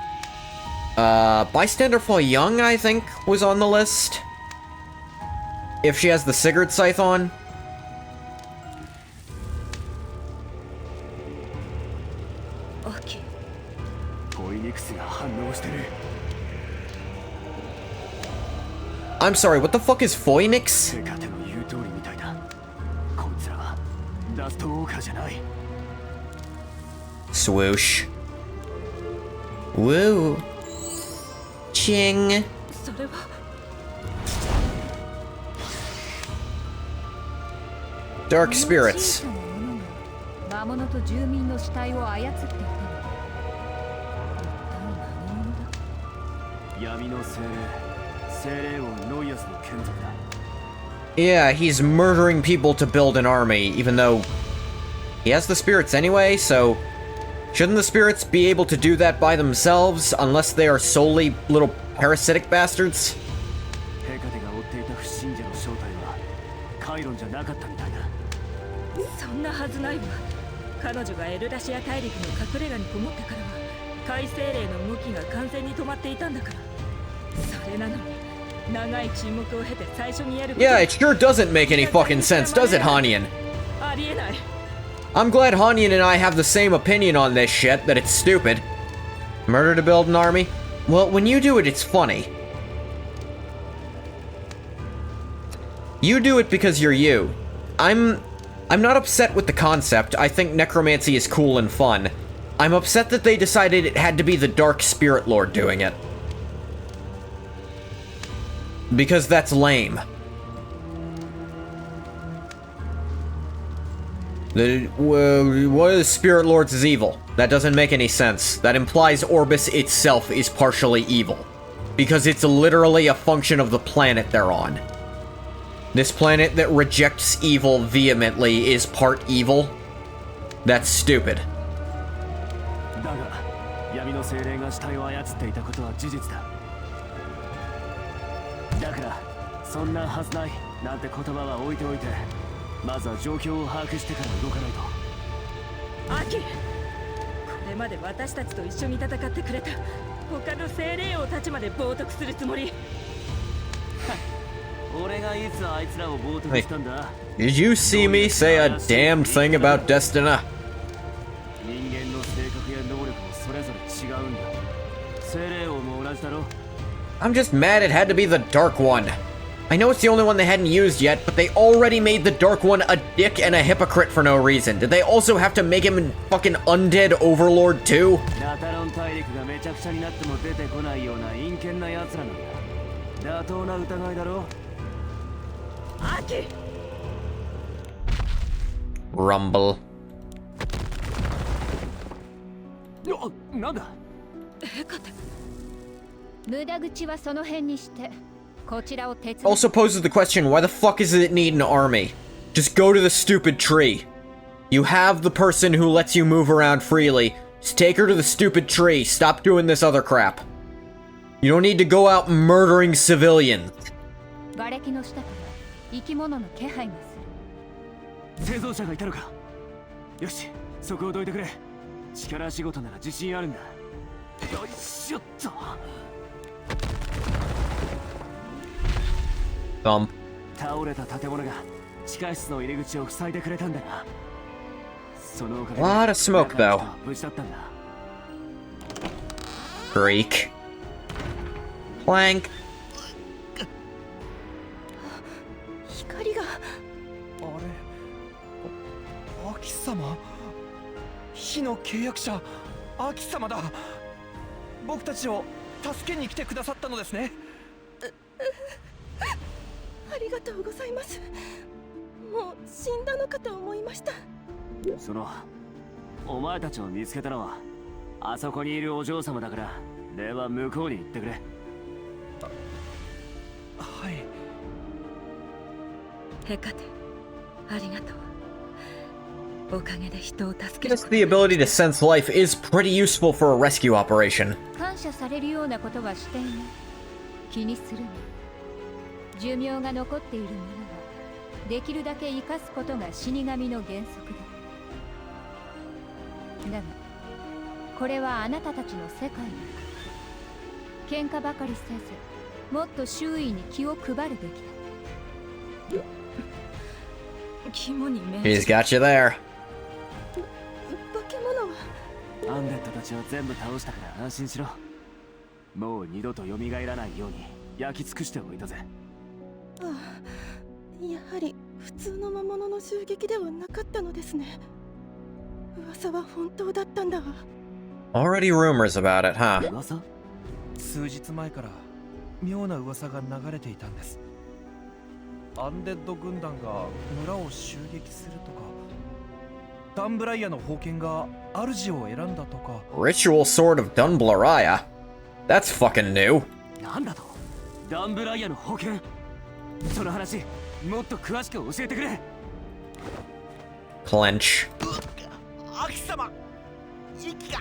Bystander Fall Young, I think, was on the list. If she has the Sigurd Scythe on. フォイニクスが反応してる。 I'm sorry, what the fuck is Phoenix? ヘカテの言う通りみたいだ。こいつらはラストウォーカーじゃない。 Swoosh. Woo. Ching. それは Dark spirits. この小さなものが魔物と住民の死体を操っていたのだ。一体何者だ。闇の精霊王ノイアスの眷属だ。 Yeah, he's murdering people to build an army, even though he has the spirits anyway, so shouldn't the spirits be able to do that by themselves unless they are solely little parasitic bastards? ヘカテが追っていた不信者の正体はカイロンじゃなかったみたいだ。そんなはずないわ。彼女がエルダシア大陸の隠れ家にこもってからは海精霊の動きが完全に止まっていたんだから。それなのに長い沈黙を経て最初にやること Yeah, it sure doesn't make any fucking sense, does it, Hanyan? ありえない。 I'm glad Hanyan and I have the same opinion on this shit, that it's stupid. Murder to build an army? Well, when you do it, it's funny. You do it because you're you. I'm not upset with the concept. I think necromancy is cool and fun. I'm upset that they decided it had to be the Dark Spirit Lord doing it. Because that's lame. What is Spirit Lords is evil? That doesn't make any sense. That implies Orbis itself is partially evil. Because it's literally a function of the planet they're on. This planet that rejects evil vehemently is part evil? That's stupid. だが闇の精霊が死体を操っていたことは事実だ。だからそんなはずないなんて言葉は置いておいて、まずは状況を把握してから動かないと。アキ、これまで私たちと一緒に戦ってくれた他の精霊王たちまで冒涜するつもり。俺がいつあいつらを冒涜したんだ。 Did you see me say a damn thing about Destina? 人間の性格や能力もそれぞれ違うんだ。精霊王も同じだろ。 I'm just mad it had to be the Dark One. I know it's the only one they hadn't used yet, but they already made the Dark One a dick and a hypocrite for no reason. Did they also have to make him fucking undead overlord too? ラタロン大陸がめちゃくちゃになっても出てこないような陰険な奴らなんだ。妥当な疑いだろ。アキ、 Rumble. なんだ。ヘカテ。無駄口はその辺にしてこちらを手伝 Also poses the question, why the fuck does it need an army? Just go to the stupid tree. You have the person who lets you move around freely. Just take her to the stupid tree. Stop doing this other crap. You don't need to go out murdering civilians. 瓦礫の下から生き物の気配がする。製造者がいたのか。よし、そこをどいてくれ。力仕事なら自信あるんだ。よいしょっと。 Thump. 倒れた建物が地下室の入り口を塞いでくれたんだな。そのおかげで Lot of smoke, though. 無事だったんだ。 Creak. Plank. 光が。あれ、アキ様、火の契約者アキ様だ。僕たちを助けに来てくださったのですね。ありがとうございます。もう死んだのかと思いました。そのお前たちを見つけたのはあそこにいるお嬢様だから、では向こうに行ってくれ。はい。ヘカテ、ありがとう。おかげで人を助ける。 Just the ability to sense life is pretty useful for a rescue operation. 感謝されるようなことはしていない。気にするな。寿命が残っている者はできるだけ生かすことが死神の原則だ。だがこれはあなたたちの世界だ。喧嘩ばかりせずもっと周囲に気を配るべきだ。肝に銘 He's got you there. 化け物はアンデッットたちは全部倒したから安心しろ。もう二度と蘇らないように焼き尽くしておいたぜ。ああ、やはり普通の魔物の襲撃ではなかったのですね。噂は本当だったんだわ。 Already rumors about it, huh? 噂？数日前から妙な噂が流れていたんです。アンデッド軍団が村を襲撃するとか、ダンブライアの宝剣が主を選んだとか。 Ritual Sword of Dunblariah? That's fucking new. なんだと？ダンブライアの宝剣？その話もっと詳しく教えてくれ。 Clench. アキ様、息が。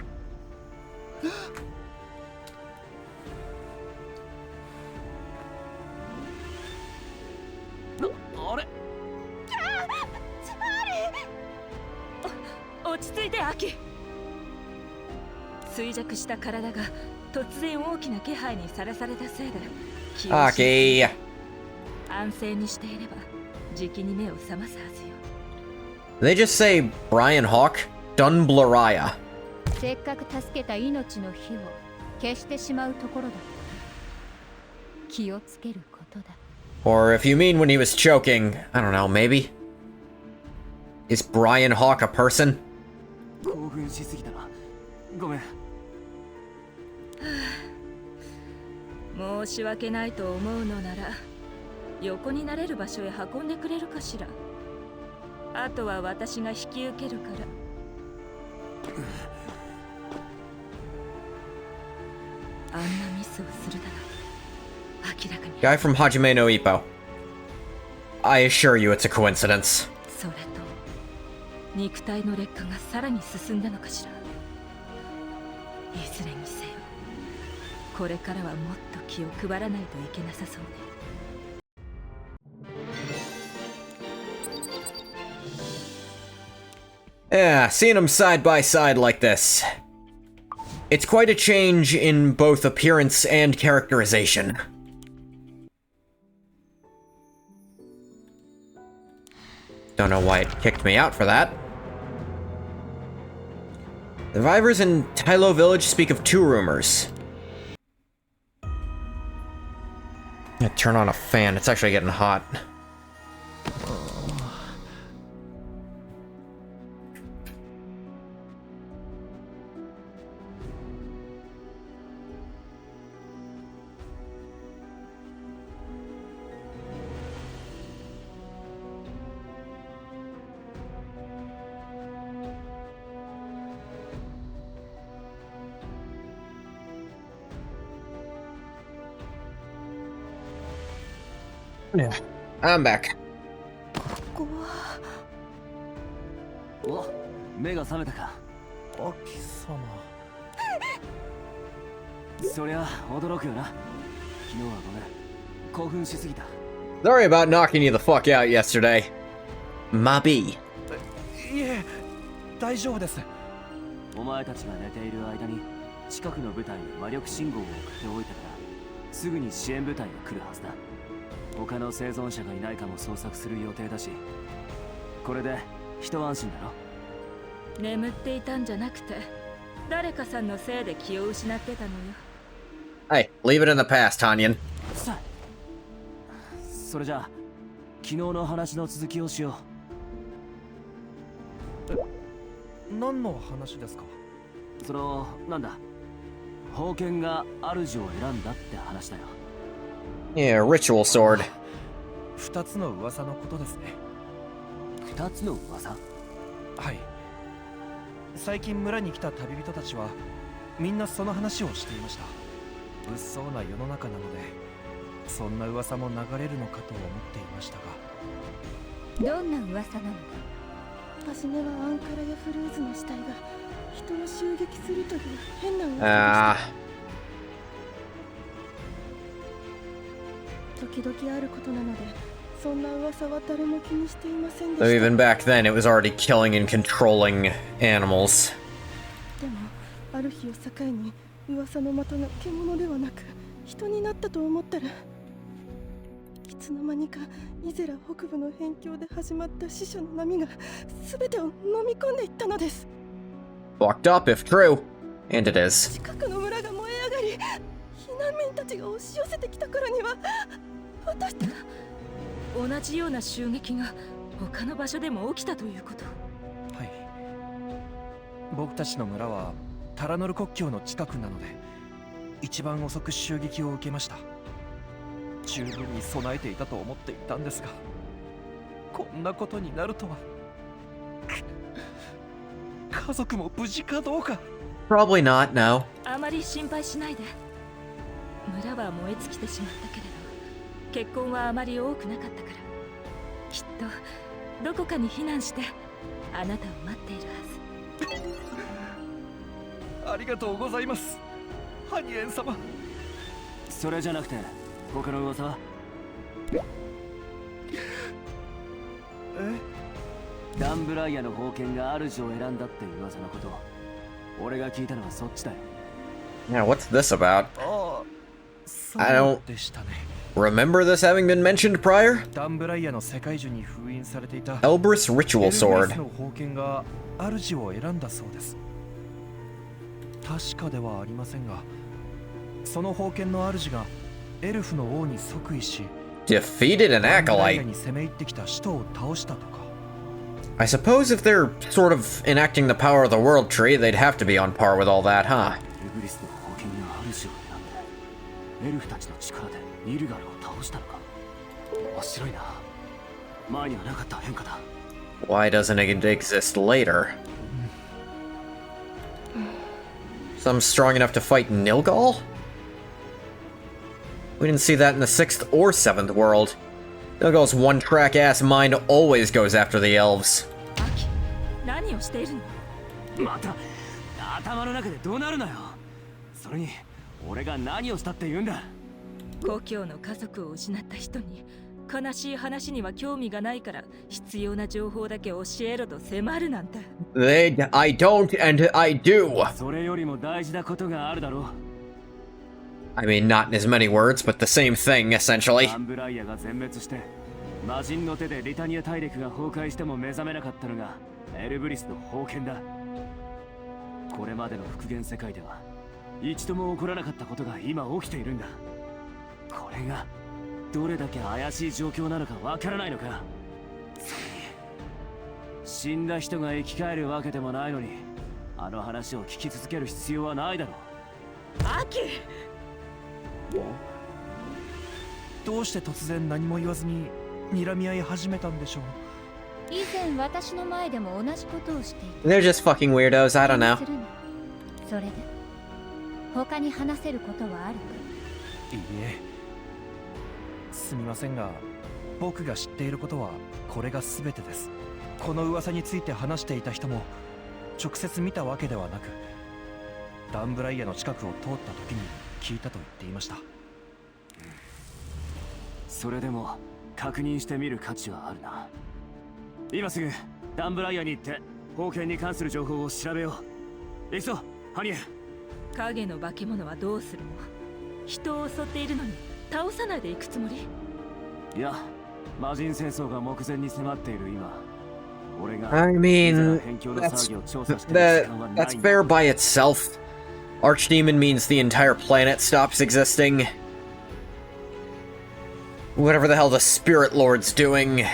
あれ？落ち着いてアキ。衰弱した体が突然大きな気配にさらされたせいで気を失い Okay. 安静にしていればじきに目を覚ますはずよ。 They just say Brian Hawk? Dunblariah. せっかく助けた命の火を消してしまうところだ。気をつけることだ。 Or if you mean when he was choking, I don't know, maybe? Is Brian Hawk a person? 興奮しすぎたな。ごめん。申し訳ないと思うのなら横になれる場所へ運んでくれるかしら。あとは私が引き受けるから。あんなミスをするなら明らかに。 Guy from Hajime no Ippo. I assure you it's a coincidence. それと肉体の劣化がさらに進んだのかしら。いずれにせよこれからはもっと気を配らないといけなさそうね。Yeah, seeing them side by side like this. It's quite a change in both appearance and characterization. Don't know why it kicked me out for that. Survivors in Tylo Village speak of two rumors. Yeah, turn on a fan, it's actually getting hot. Yeah, I'm back. ここはお、目が覚めたか。アキ様。そりゃ驚くよな。昨日はごめん。興奮しすぎた。 Sorry about knocking you the fuck out yesterday. Mabi. いえ、大丈夫です。お前たちが寝ている間に近くの部隊に魔力信号を送っておいたからすぐに支援部隊が来るはずだ。他の生存者がいないかも捜索する予定だし、これで一安心だろ。眠っていたんじゃなくて誰かさんのせいで気を失ってたのよ。 Hey, leave it in the past, Tanyan. さあ、それじゃあ昨日の話の続きをしよ何の話ですか？う。そのなんだ、宝剣が主を選んだって話だよ。 Yeah, ritual sword. 二つの噂のことですね。二つの噂？はい。最近村に来た旅人たちはみんなその話をしていました。物騒な世の中なのでそんな噂も流れるのかと思っていましたが。どんな噂なのだ。初めはアンカラやフルーズの死体が人を襲撃するという変な噂でした。 Ah. 時々あることなのでそんな噂は誰も気にしていませんで So した。 even back then, it was already killing and controlling animals. でもある日を境に噂の的が獣ではなく人になったと思ったら、いつの間にかイゼラ北部の辺境で始まった死者の波が全てを飲み込んでいったのです。 Fucked up if true. And it is. 近くの村が燃え上がり避難民たちが押し寄せてきたからには私たち同じような襲撃が他の場所でも起きたということ。はい。僕たちの村はタラノル国境の近くなので一番遅く襲撃を受けました。十分に備えていたと思っていたんですが、こんなことになるとは。家族も無事かどうか。 Probably not, no. あまり心配しないで。村は燃え尽きてしまったけれど結婚はあまり多くなかったから、きっとどこかに避難してあなたを待っているはず。ありがとうございます、ハニエン様。それじゃなくて他の噂は？ダンブライアの封建が主を選んだって噂のこと、俺が聞いたのはそっちだよ。Yeah, what's this about? ああ、そ I don't うでしたね。 remember this having been mentioned prior? ダンブライアの世界中に封印されていた Elbrus Ritual エルブレス Sword. の封建が主を選んだそうです。確かではありませんが、その封建の主がエルフの王に即位し、 Defeated an ダンブライア acolyte. に攻め入ってきた使徒を倒したとか。 I suppose if they're sort of enacting the power of the world tree, they'd have to be on par with all that, huh? エルブリスの封建が主を選んでエルフたちの力でニルガルを倒したのか。面白いな。前にはなかった変化だ。 Why doesn't it exist later? Some strong enough to fight Nilgal? We didn't see that in the 6th or 7th world. Nilgal's one-track ass mind always goes after the elves. アキ、何をしているの？また頭の中でどうなるなよ。それに俺が何をしたって言うんだ。故郷の家族を失った人に悲しい話には興味がないから必要な情報だけ教えろと迫るなんて。 I don't and I do. それよりも大事なことがあるだろう。 I mean, not in as many words, but the same thing, essentially. ダンブライアが全滅して魔人の手でリタニア大陸が崩壊しても目覚めなかったのがエルブリスの封建だ。これまでの復元世界では一度も起こらなかったことが今起きているんだ。これがどれだけ怪しい状況なのかわからないのか。それに死んだ人が生き返るわけでもないのにあの話を聞き続ける必要はないだろう。アキ、どうして突然何も言わずに睨み合い始めたんでしょう。以前私の前でも同じことをしていた。 They're just fucking weirdos, I don't know. それで他に話せることはあるか？いいえ、すみませんが、僕が知っていることはこれが全てです。この噂について話していた人も直接見たわけではなく、ダンブライアの近くを通った時に聞いたと言っていました。それでも確認してみる価値はあるな。今すぐダンブライアに行って封建に関する情報を調べよう。行くぞ、ハニエ。影の化け物はどうするの？人を襲っているのに倒さないで行くつもり？いや、魔人戦争が目前に迫っている今、俺が I mean, 辺境の騒ぎを調査して that, る時間はない that's んだ。 fair by itself. Archdemon means the entire planet stops existing. Whatever the hell the Spirit Lord's doing,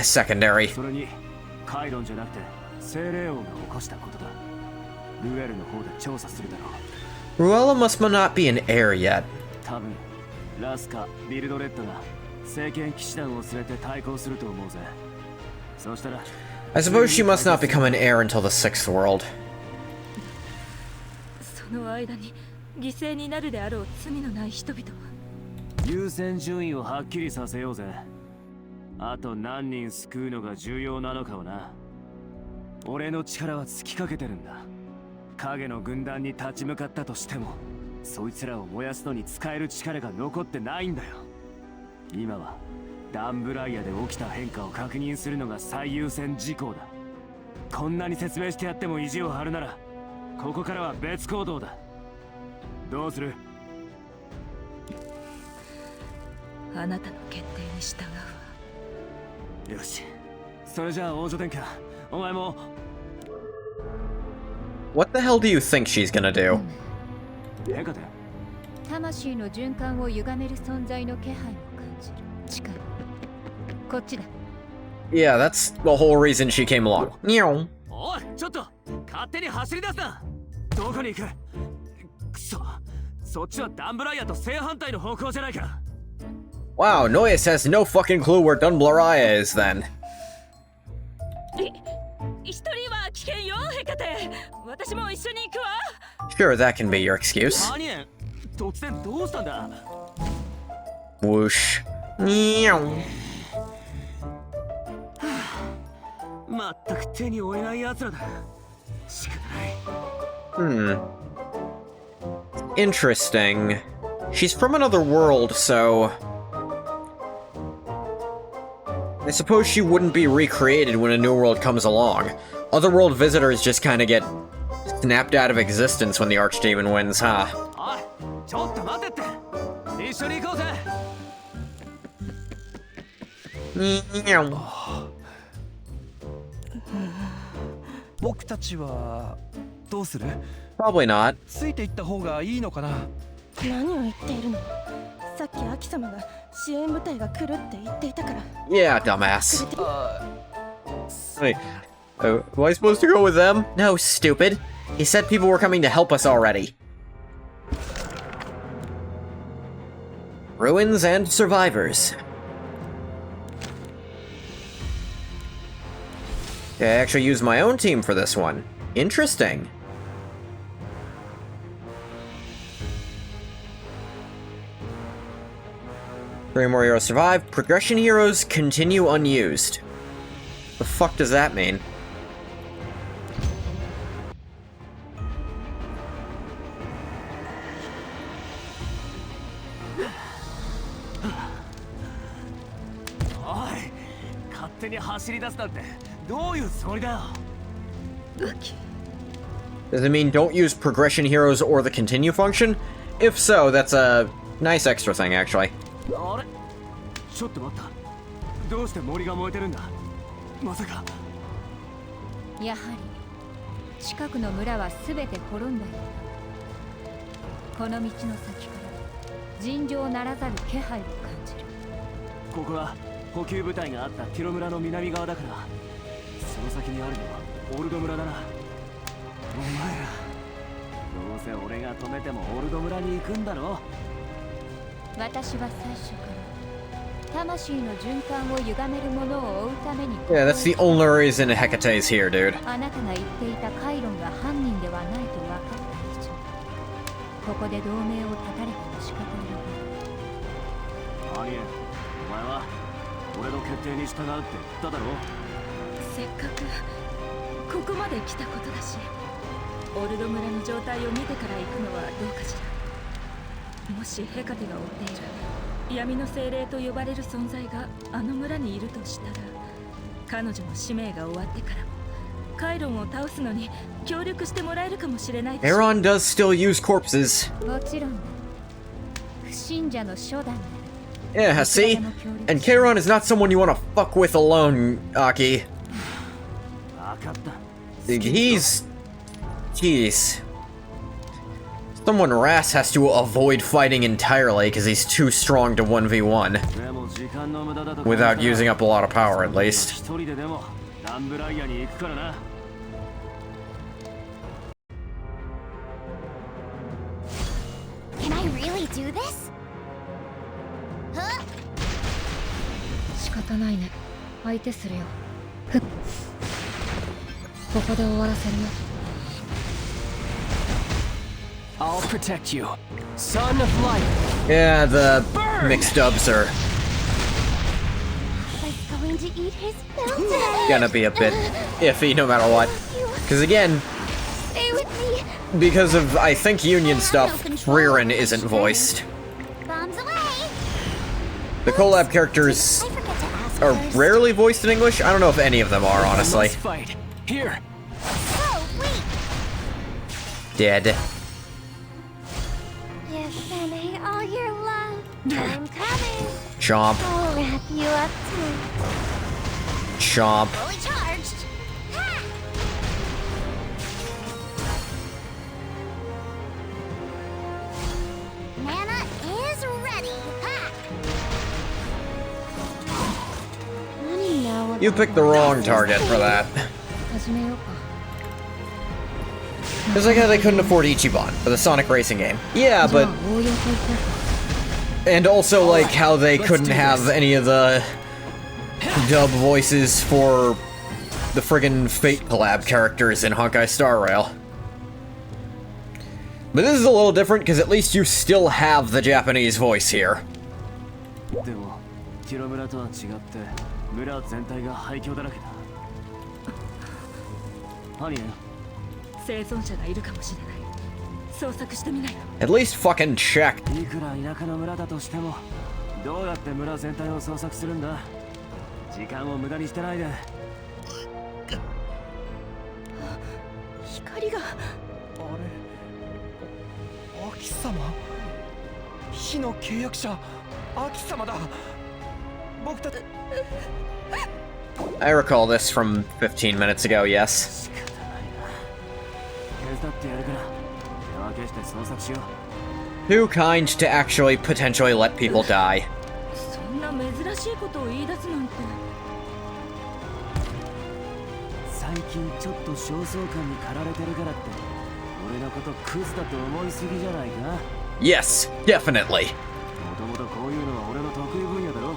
secondary. それにカイロンじゃなくて精霊王が起こしたことだ。ルエルの方で調査するだろう。 Ruella must not be an heir yet. 多分ラスカ、ビルドレッドが聖剣騎士団を連れて対抗すると思うぜ。そうしたら I suppose she must not become an heir until the 6th world. その間に犠牲になるであろう罪のない人々は。優先順位をはっきりさせようぜ。あと何人救うのが重要なのかをな。俺の力は尽きかけてるんだ。影の軍団に立ち向かったとしてもそいつらを燃やすのに使える力が残ってないんだよ。今はダンブライアで起きた変化を確認するのが最優先事項だ。こんなに説明してやっても意地を張るならここからは別行動だ。どうする？あなたの決定に従うわ。よし、それじゃあ王女殿下、お前も。What the hell do you think she's gonna do? ヘカテ、魂の循環を歪める存在の気配を感じる力。こっちだ。 Yeah, that's the whole reason she came along. Meow. おい、ちょっと勝手に走り出すな。どこに行く？くそ、そっちはダンブライアと正反対の方向じゃないか。 Wow, Noyes has no fucking clue where Dunblariah is then. 一人は危険よヘカテ。私も一緒に行くわ。 Sure, that can be your excuse. アニエン、突然どうしたんだ？ Whoosh. Meow. まったく手に負えない奴らだ。仕方ない。Interesting. She's from another world, so... I suppose she wouldn't be recreated when a new world comes along. Otherworld visitors just kinda get snapped out of existence when the Archdemon wins, huh? おい、ちょっと待てって。一緒に行こうぜ。 Meow. 僕たちはどうする？ Probably not. ついていった方がいいのかな？何を言っているの？さっきアキ様が支援部隊が来るって言っていたから。 Yeah, dumbass. Wait. Am I supposed to go with them? No, stupid. He said people were coming to help us already. Ruins and survivors. I actually used my own team for this one. Interesting. Three more heroes survive. Progression heroes continue unused. The fuck does that mean? Does it mean don't use progression heroes or the continue function? If so, that's a nice extra thing, actually. あれ？ちょっと待った。どうして森が燃えてるんだ？まさか。やはり近くの村は全て滅んだようだ。この道の先から尋常ならざる気配を感じる。ここは補給部隊があったティロ村の南側だから、その先にあるのはオルド村だな。お前ら、どうせ俺が止めてもオルド村に行くんだろ？私は最初から魂の循環を歪めるものを追うために。 Yeah, that's the only reason Hecate's here, dude. あなたが言っていたカイロンが犯人ではないと分かった以上、ここで同盟を断たれても仕方ない。アニエン、お前は俺の決定に従うって言っただろ？せっかくここまで来たことだし、オルド村の状態を見てから行くのはどうかしら。もしヘカテが追っている闇の精霊と呼ばれる存在があの村にいるとしたら、彼女の使命が終わってからもカイロンを倒すのに協力してもらえるかもしれないでしょ。 Aaron does still use corpses. もちろんだ。不信者の初段だ。 Yeah, see? And Charon is not someone you want to fuck with alone, Aki. 分かった。 He's... Jeez. Someone Ras has to avoid fighting entirely because he's too strong to 1v1. でも時間の無駄だと。 Without using up a lot of power, at least. 一人ででもダンブライアに行くからな。Can I really do this? Huh? 仕方ないね。相手するよ。ここで終わらせるよ。 I'll protect you, son of light. Yeah, the mixed dubs are Like going to eat his fountain. gonna be a bit iffy no matter what. Because again, Stay with me. because of, I think, Union stuff, Ririn isn't voiced. Bombs away. The collab characters I forget to ask are first. rarely voiced in English. I don't know if any of them are, honestly. Let's fight. Here. Oh, wait. Dead. You've been all your love. I'm coming. Chomp. I'll wrap you up too. Chomp. Fully charged. Ha! You picked the wrong target for that. 始めようか。 It's like how they couldn't afford Ichiban for the Sonic racing game. Yeah, じゃあ but 応用といこうか。 and also like how they couldn't have any of the dub voices for the friggin' Fate collab characters in Honkai Star Rail. But this is a little different because at least you still have the Japanese voice here. でもティロ村とは違って村全体が廃墟だらけだ。ハニー、生存者がいるかもしれない。捜索してみないと。 At least fucking check. いくら田舎の村だとしてもどうやって村全体を捜索するんだ。時間を無駄にしてないで。光があれアキ様、火の契約者アキ様だ。僕たち I recall this from 15 minutes ago, yes. 仕方ないな。手伝ってやるから手分けして捜索しよう。 Too kind to actually potentially let people die. そんな珍しいことを言い出すなんて。最近ちょっと焦燥感に駆られてるからって俺のことクズだと思いすぎじゃないか。 Yes, definitely. もともとこういうのは俺の得意分野だろ。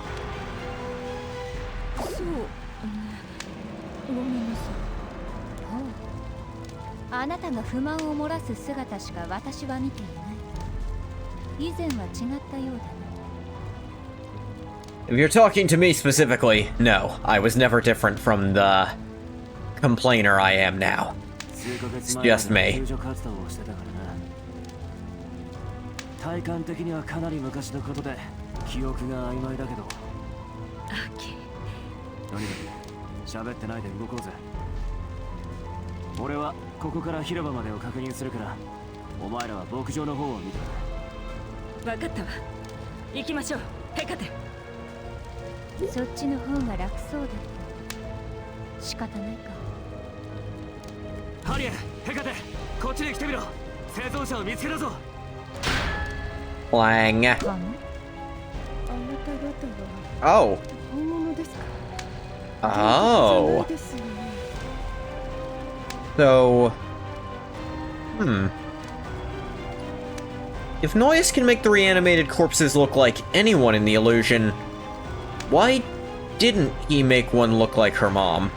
そうね。ごめんなさい。ほう。あなたが不満を漏らす姿しか私は見ていない。以前は違ったようだな。 If you're talking to me specifically, no, I was never different from the complainer I am now. 数ヶ月 Just 前 me. 救助活動をしてたからな。体感的にはかなり昔のことで記憶が曖昧だけど、アキ。とにかく喋ってないで動こうぜ。俺はここから広場までを確認するからお前らは牧場の方を見てくれ。分かったわ。行きましょう。ヘカテ。そっちの方が楽そうだと。仕方ないか。ハリエ、ヘカテ、こっちに来てみろ。生存者を見つけたぞ。 Clang. かも。あなた方は Oh. 本物ですか？ Oh. じゃないですよね。 So. If Noyes can make the reanimated corpses look like anyone in the illusion, why didn't he make one look like her mom?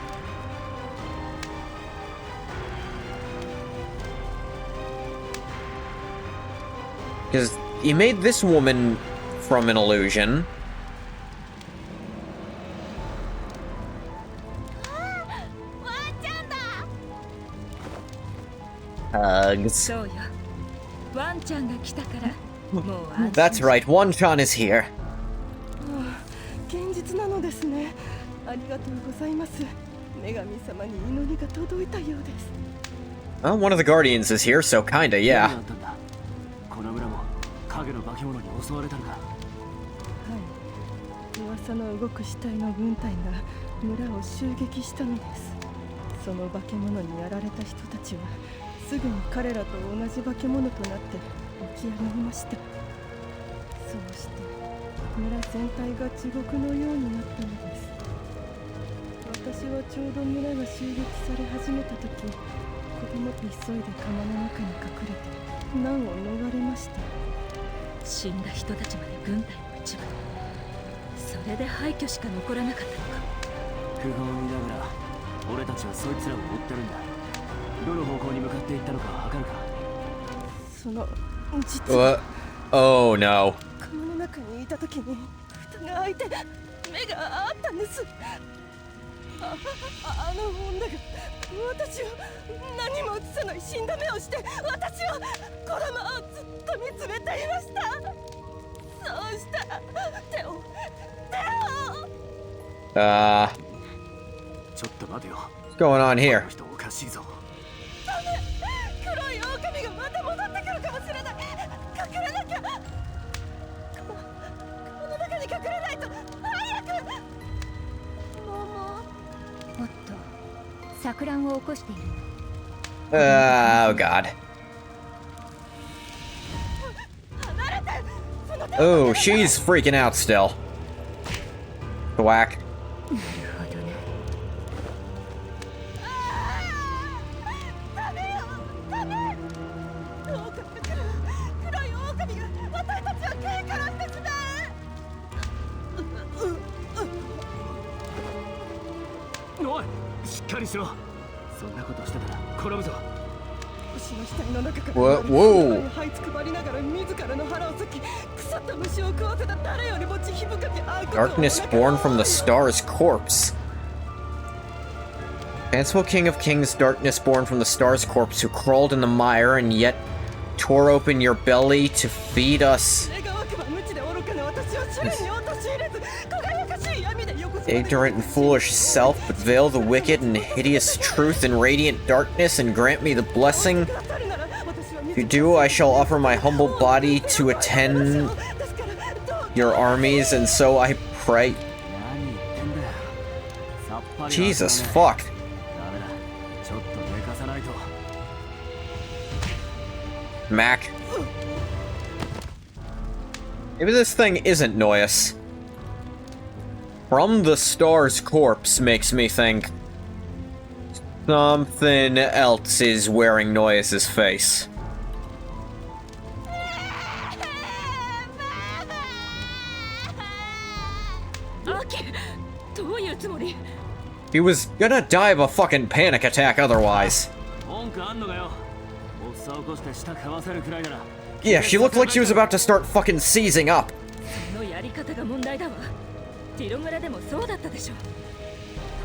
Because he made this woman from an illusion. Hugs. そうよ。ワンちゃんが来たから。もう安心。 That's right, One-chan is here. ああ、現実なのですね。ありがとうございます。女神様に祈りが届いたようです。 Well, one of the Guardians is here, so kinda, 何 yeah. があったんだ。この村も影の化け物に襲われたのか。はい。噂の動く死体の軍隊が村を襲撃したのです。その化け物にやられた人たちはすぐに彼らと同じ化け物となって起き上がりました。そうして村全体が地獄のようになったのです。私はちょうど村が襲撃され始めた時、子供と急いで窯の中に隠れて難を逃れました。死んだ人たちまで軍隊の一部。それで廃墟しか残らなかったのか。不本意ながら俺たちはそいつらを追ってるんだ。どの方向に向かっていったのかわかるか。その実は Oh no. 窯の中にいた時に蓋が開いて目があったんです。あの女が私を何も映さない死んだ目をして私を子供をずっと見つめていました。そうしたら手をちょっと待てよ。 What's going on こ here? の人おかしいぞ。黒い狼がまた戻ってくるかもしれない。隠れなきゃ。この中に隠れないと。早く。おっと、錯乱を起こしている。 Oh god. 離れて。その手 Oh, she's freaking out still. Whack. なるほどね。しっかりしろ。そんなことしてたら転ぶぞ。牛の額の中から Whoa. 這いつくばりながら自らの腹を裂き腐った虫を食わせた誰よりも慈悲深き愛国を Darkness born from the star's corpse. Fanciful king of kings, darkness born from the star's corpse, who crawled in the mire and yet tore open your belly to feed us. 願わくば無知で愚かな私を試練に陥れず輝かしい闇で横綱 Ignorant and foolish self, but veil the wicked and hideous truth in radiant darkness and grant me the blessing. If you do, I shall offer my humble body to attend your armies, and so I pray. 何言ってんだよ。さっぱり Jesus わかんない。 fuck. ダメだ。ちょっと寝かさないと。 Mac. Maybe this thing isn't Noyus. From the star's corpse makes me think something else is wearing Noyus's face. アキ、どういうつもり？ He was gonna die of a fucking panic attack otherwise. 文句あんのかよ。発作起こして舌かわせるくらいなら。 Yeah, she looked like she was about to start fucking seizing up. そのやり方が問題だわ。ティロ村でもそうだったでしょ。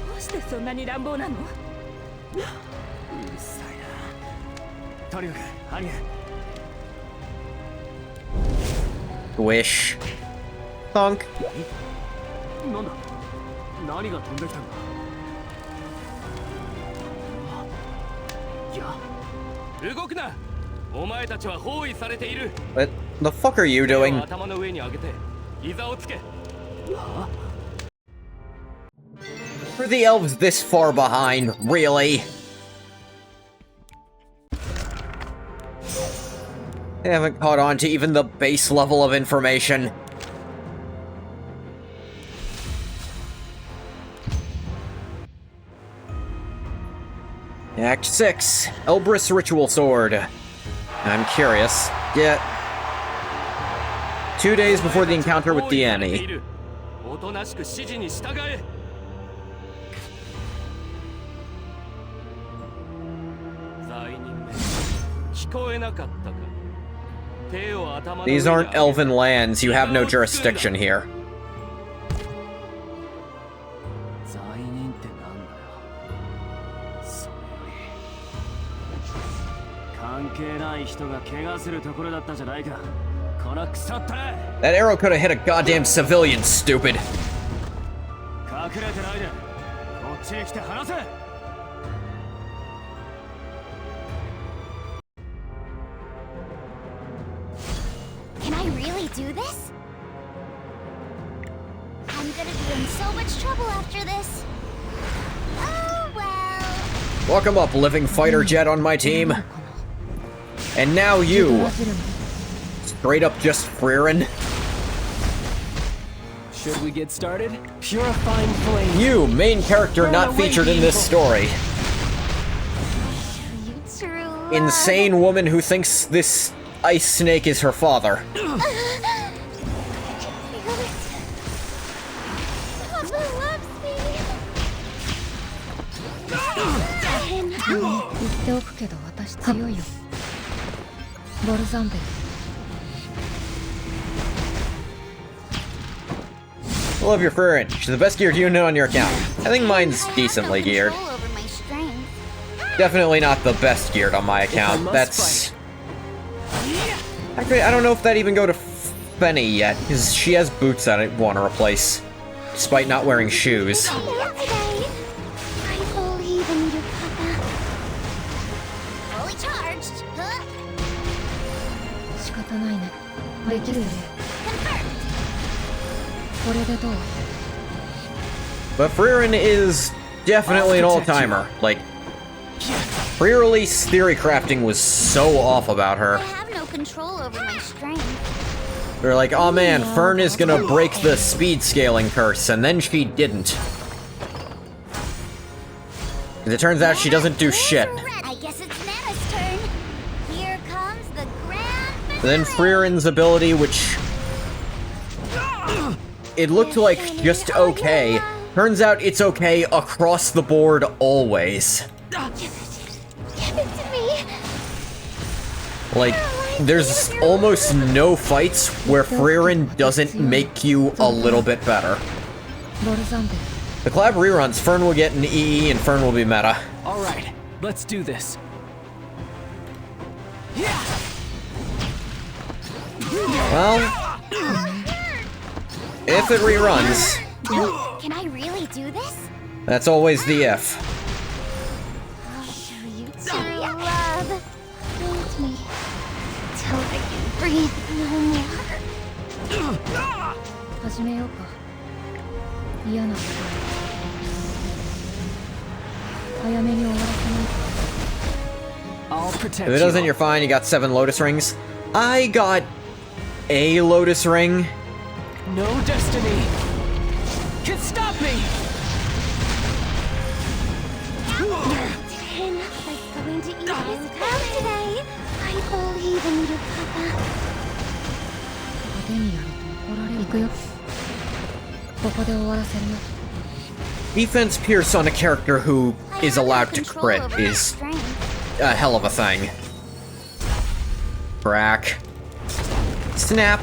どうしてそんなに乱暴なの？うるさいな。とにかく、ハリエ。 Wish. Thunk. なんだ。何が飛んできたんだ。いや。動くな。お前たちは包囲されている。 What the fuck are you 手を doing? 頭の上に上げて膝をつけ。 Are the elves this far behind? Really? They haven't caught on to even the base level of information. Act 6. Elbrus Ritual Sword. I'm curious. Yeah. 2 days before the encounter with Diani. おとなしく指示に従え。罪人め、聞こえなかったか。手を頭の上に These aren't elven lands. You have no jurisdiction here. 罪人ってなんだよ。それより関係ない人が怪我するところだったじゃないか。この腐ったれ。 That arrow could have hit a goddamn civilian, stupid. 隠れてないで。こっちへ来て話せ。 Can I really do this? I'm gonna be in so much trouble after this. Oh well. Welcome up, living fighter jet on my team. And now you. Straight up just Frieren. Should we get started? Purifying flame. You, main character not featured in this story. You true. Insane woman who thinks this ice snake is her father. Papa loves me. 言っておくけど私強いよ。ボルザンベル。 I love your Frieren. She's the best geared unit on your account. I think mine's decently geared. Control over my strength. Definitely not the best geared on my account. That's... Actually, I don't know if that even go to Fenny yet, because she has boots that I want to replace, despite not wearing shoes. Here today. I believe in you, Papa. Fully charged. Huh? 仕方ないね。できるよね。 Confirmed. これでどう？ But Frieren is definitely an all-timer. Like, pre-release theory crafting was so off about her. I have no control over my strength. They're like, oh man, Fern is gonna break the speed scaling curse, and then she didn't. As it turns out, she doesn't do shit. I guess it's Nana's turn. Here comes the grand finale. Then Frieren's ability, which... It looked like just okay, Turns out it's okay across the board always. Give it to me. Like, there's almost no fights where Frieren doesn't make you a little bit better. ボルザンデ The collab reruns, Fern will get an EE and Fern will be meta. Alright, let's do this. Well, if it reruns, Can I really do this? that's always the if. I'll show you true love. Hold me till I can breathe no more. 始めようか嫌なこと早めに終わらせない I'll protect If it doesn't, you're fine. You got 7 Lotus Rings. I got a Lotus Ring. No destiny can stop me. Today Nappa's going to eat his crown today. I believe in you, Papa. 派手にやると怒られる行くよここで終わらせるよ Defense Pierce on a character who I is have allowed to control crit over my is strength. a hell of a thing. Crack. Snap.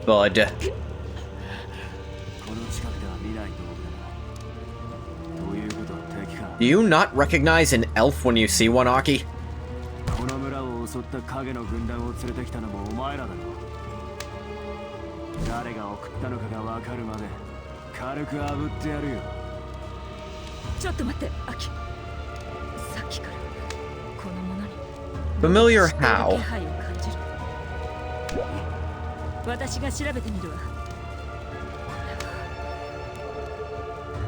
Bud. この近くでは見ない道具だな。ということは敵か。 Do you not recognize an elf when you see one, Aki? この村を襲った影の軍団を連れてきたのもお前らだろ。誰が送ったのかがわかるまで軽く炙ってやるよ。ちょっと待ってアキ。さっきからこのものに Familiar 気 how? 配を感じる。私が調べてみるわ。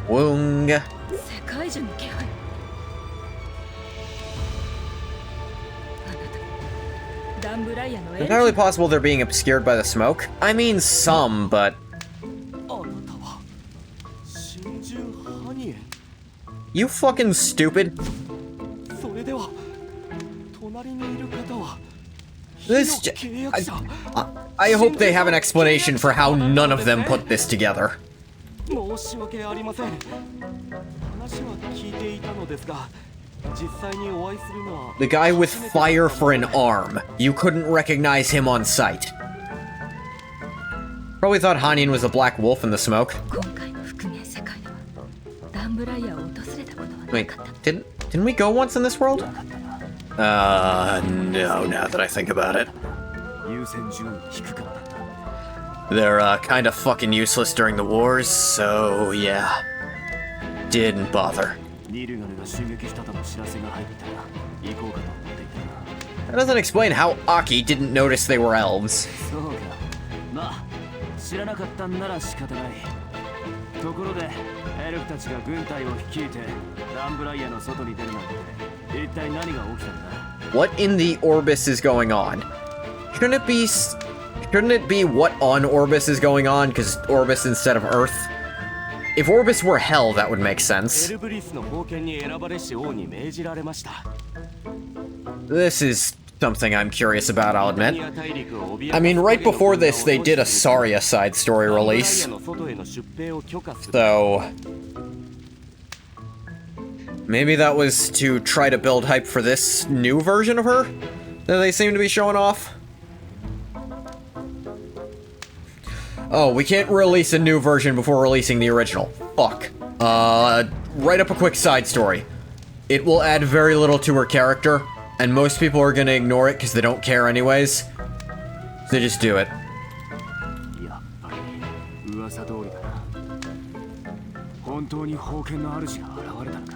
Woong. 世界中の気配。あなたダンブライアのエル Entirely possible they're being obscured by the smoke. I mean some, but あなたは真珠ハニエ you fucking stupid. それでは隣にいる方は This j- I hope they have an explanation for how none of them put this together. 申し訳ありません。話は聞いていたのですが、実際にお会いするのは The guy with fire for an arm. You couldn't recognize him on sight. Probably thought Hanyin was a black wolf in the smoke. 今回の復元世界ではダンブライアを訪れたことはな Wait, かった。 didn't we go once in this world? No, now that I think about it. 優先順位低くなった。 They're, kind of fucking useless during the wars, so yeah. Didn't bother. ニルガルが襲撃したとの知らせが入ったら行こうかと思っていた That doesn't explain how Aki didn't notice they were elves. そうか。まあ知らなかったんなら仕方ない。ところでエルフたちが軍隊を率いてダンブライアの外に出るなんて一体何が起きたんだ What in the Orbis is going on? Shouldn't it be what on Orbis is going on? Because Orbis instead of Earth? If Orbis were hell, that would make エ sense. ルブリスの封建に選ばれし王に命じられました。 This is something I'm curious about, I'll ニ admit. ア大陸を脅かす I mean, right before this, they did a Saria side story ダンブライア release. の外への出兵を許可する。 So... maybe that was to try to build hype for this new version of her that they seem to be showing off. Oh, we can't release a new version before releasing the original. Fuck. Write up a quick side story. It will add very little to her character, and most people are gonna ignore it because they don't care anyways. So just do it. やっぱり噂通りだな。本当に封建の主が現れたのか。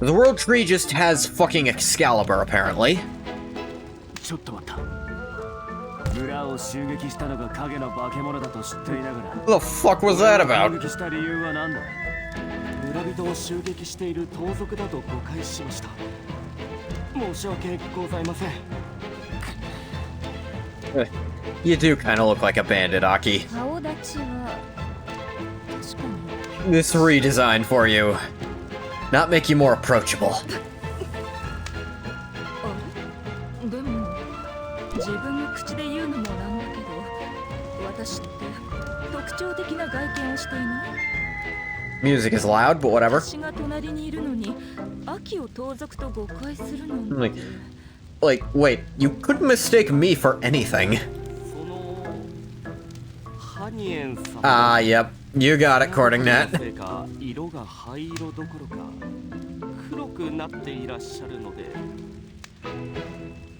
The World Tree just has fucking Excalibur, apparently. ちょっと待った。村を襲撃したのが影の化け物だと知っていながら。 What the fuck was that 攻 about? 撃した理由は何だ。村人を襲撃している盗賊だと誤解しました。申し訳ございません。 You do kind of look like a bandit, Aki. 顔立ちは確かに This redesign for you. Not make you more approachable. でも自分の口で言うのもなんだけど、私って特していない？ Music is loud, but whatever. 私が隣にいるのに秋を盗賊と誤解するのも Like, wait, you couldn't mistake me for anything. そのハニエン様 Ah, yep. You got it, Coordinate. せいか色が灰色どころか黒くなっていらっしゃるので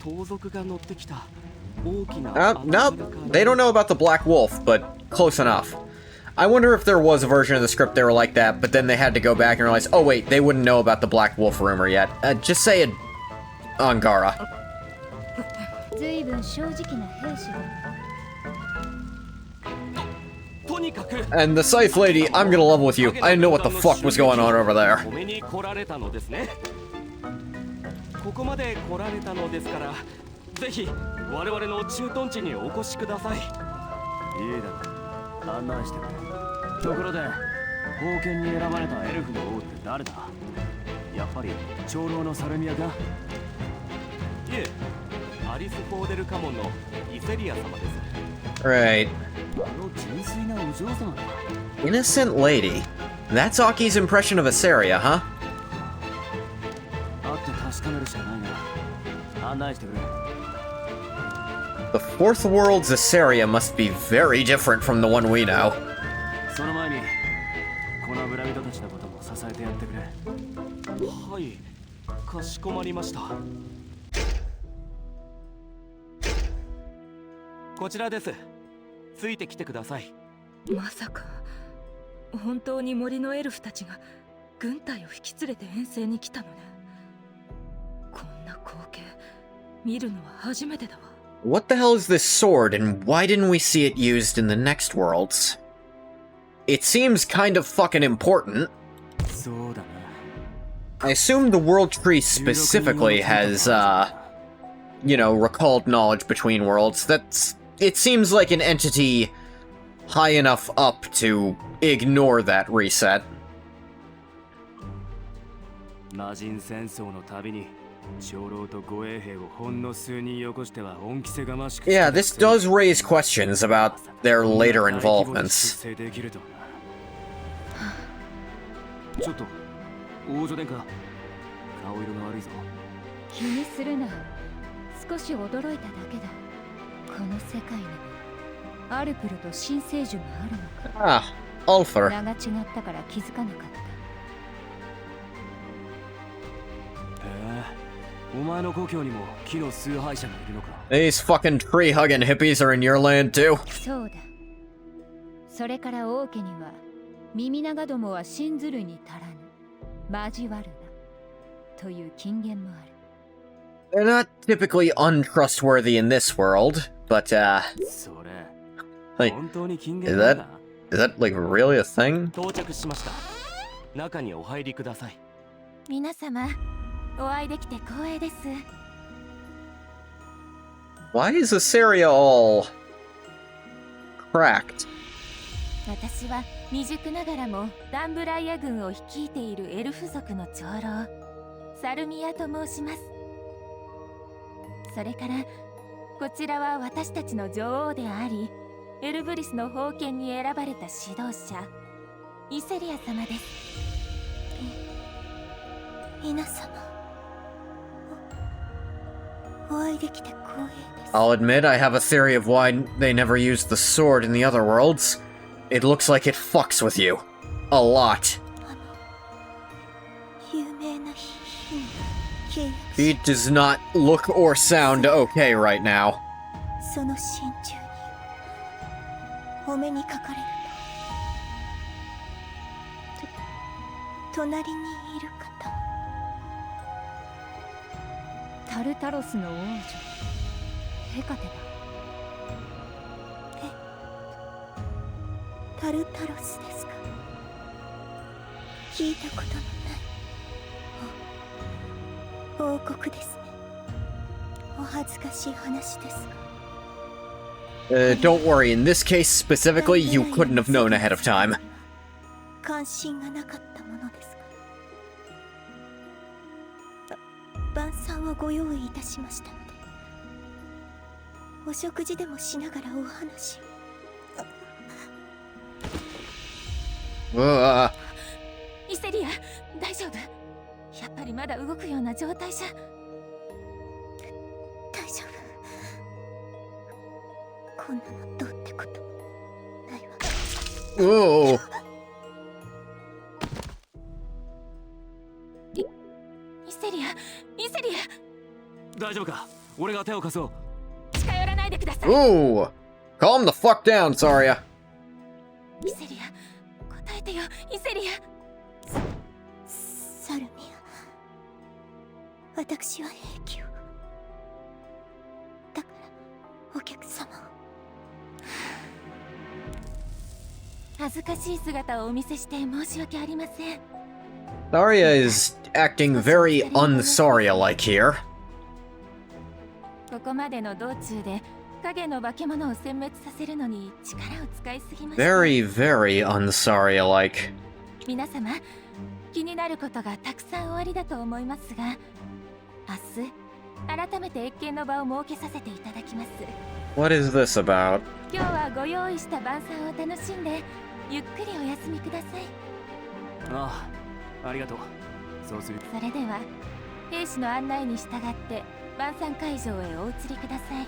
盗賊が乗ってきた大きな Nope. They don't know about the Black Wolf, but close enough. I wonder if there was a version of the script they were like that, but then they had to go back and realize, oh wait, they wouldn't know about the Black Wolf rumor yet. Just say it, Angara. 随分正直な兵士だ。とにかく And the Scythe Lady, I'm gonna level with you. I didn't know what the fuck was going on over there. 止めに来られたのですね。ここまで来られたのですから、ぜひ我々の駐屯地にお越しください。いいだろう、案内してくれ。ところで封建に選ばれたエルフの王って誰だ？やっぱり長老のサルミアか？いえ、アリス・フォーデル・カモンのイセリア様です。 Right. あの純粋なお嬢様だ。 Innocent Lady. That's Aki's impression of Asaria, huh? 会って確かめるしかないな。案内してくれ。 The Fourth World's Asaria must be very different from the one we know. その前にこの村人たちのことも支えてやってくれ。はい、かしこまりました。こちらです。ついてきてください。まさか本当に森のエルフたちが軍隊を引き連れて遠征に来たのね。こんな光景見るのは初めてだわ。 What the hell is this sword, and why didn't we see it used in the next worlds? It seems kind of fucking important. そうだな。 I assume the world tree specifically has, you know, recalled knowledge between worlds. It seems like an entity high enough up to ignore that reset. 魔人戦争のたびに長老と護衛兵をほんの数人よこしては恩着せがましく。 Yeah, this does raise questions about their later involvements. ちょっと王女殿下、顔色が悪いぞ。気にするな。少し驚いただけだ。この世界にもアルプルと新聖樹があるのか。Ah, Ulfer. 名が違ったから気づかなかった。お前の故郷にも木の崇拝者がいるのか。 These fucking tree-hugging hippies are in your land too. そうだ。それから王家には耳長どもは信ずるに足らぬ。交わるな。という金言もある。 They're not typically untrustworthy in this world, but, それ、 like, 本当に金 is 言だ that, な。 is that, like, really a thing? 到着しました。中にお入りください。皆様、お会いできて光栄です。 Why is Asaria all cracked? 私は未熟ながらもダンブライア軍を率いているエルフ族の長老サルミアと申します。それからこちらは私たちの女王でありエルブリスの封建に選ばれた指導者イセリア様です。皆様お会いできて光栄です。 I'll admit I have a theory of why they never used the sword in the other worlds. It looks like it fucks with you. A lot. 有名な日に契約 He does not look or sound okay right now. その心中にお目にかかれると隣にいる方タルタロスの王女ヘカテだ。タルタロスですか。聞いたことのない王国ですね。お恥ずかしい話ですが Don't worry, in this case specifically, you couldn't have known ahead of time. 関心がなかったものですが晩餐をご用意いたしましたのでお食事でもしながらお話をイセリア、大丈夫？やっぱりまだ動くような状態じゃ。大丈夫。こんなのどうってことないわ。Ooh. イセリア、イセリア、大丈夫か？俺が手を貸そう。近寄らないでください。 Ooh. Calm the fuck down, Saria. イセリア、答えてよ、イセリア。サルミア、私は兵器を。だからお客様を。恥ずかしい姿をお見せして申し訳ありません。 Saria is acting very unsaria-like here. ここまでの道中で影の化け物を殲滅させるのに力を使いすぎました。 Very, very unsaria-like. 皆様、気になることがたくさんおありだと思いますが、明日改めて謁見の場を設けさせていただきます。 What is this about? 今日はご用意した晩餐を楽しんでゆっくりお休みください。ああ、ありがとう。そうする。それでは兵士の案内に従って晩餐会場へお移りください。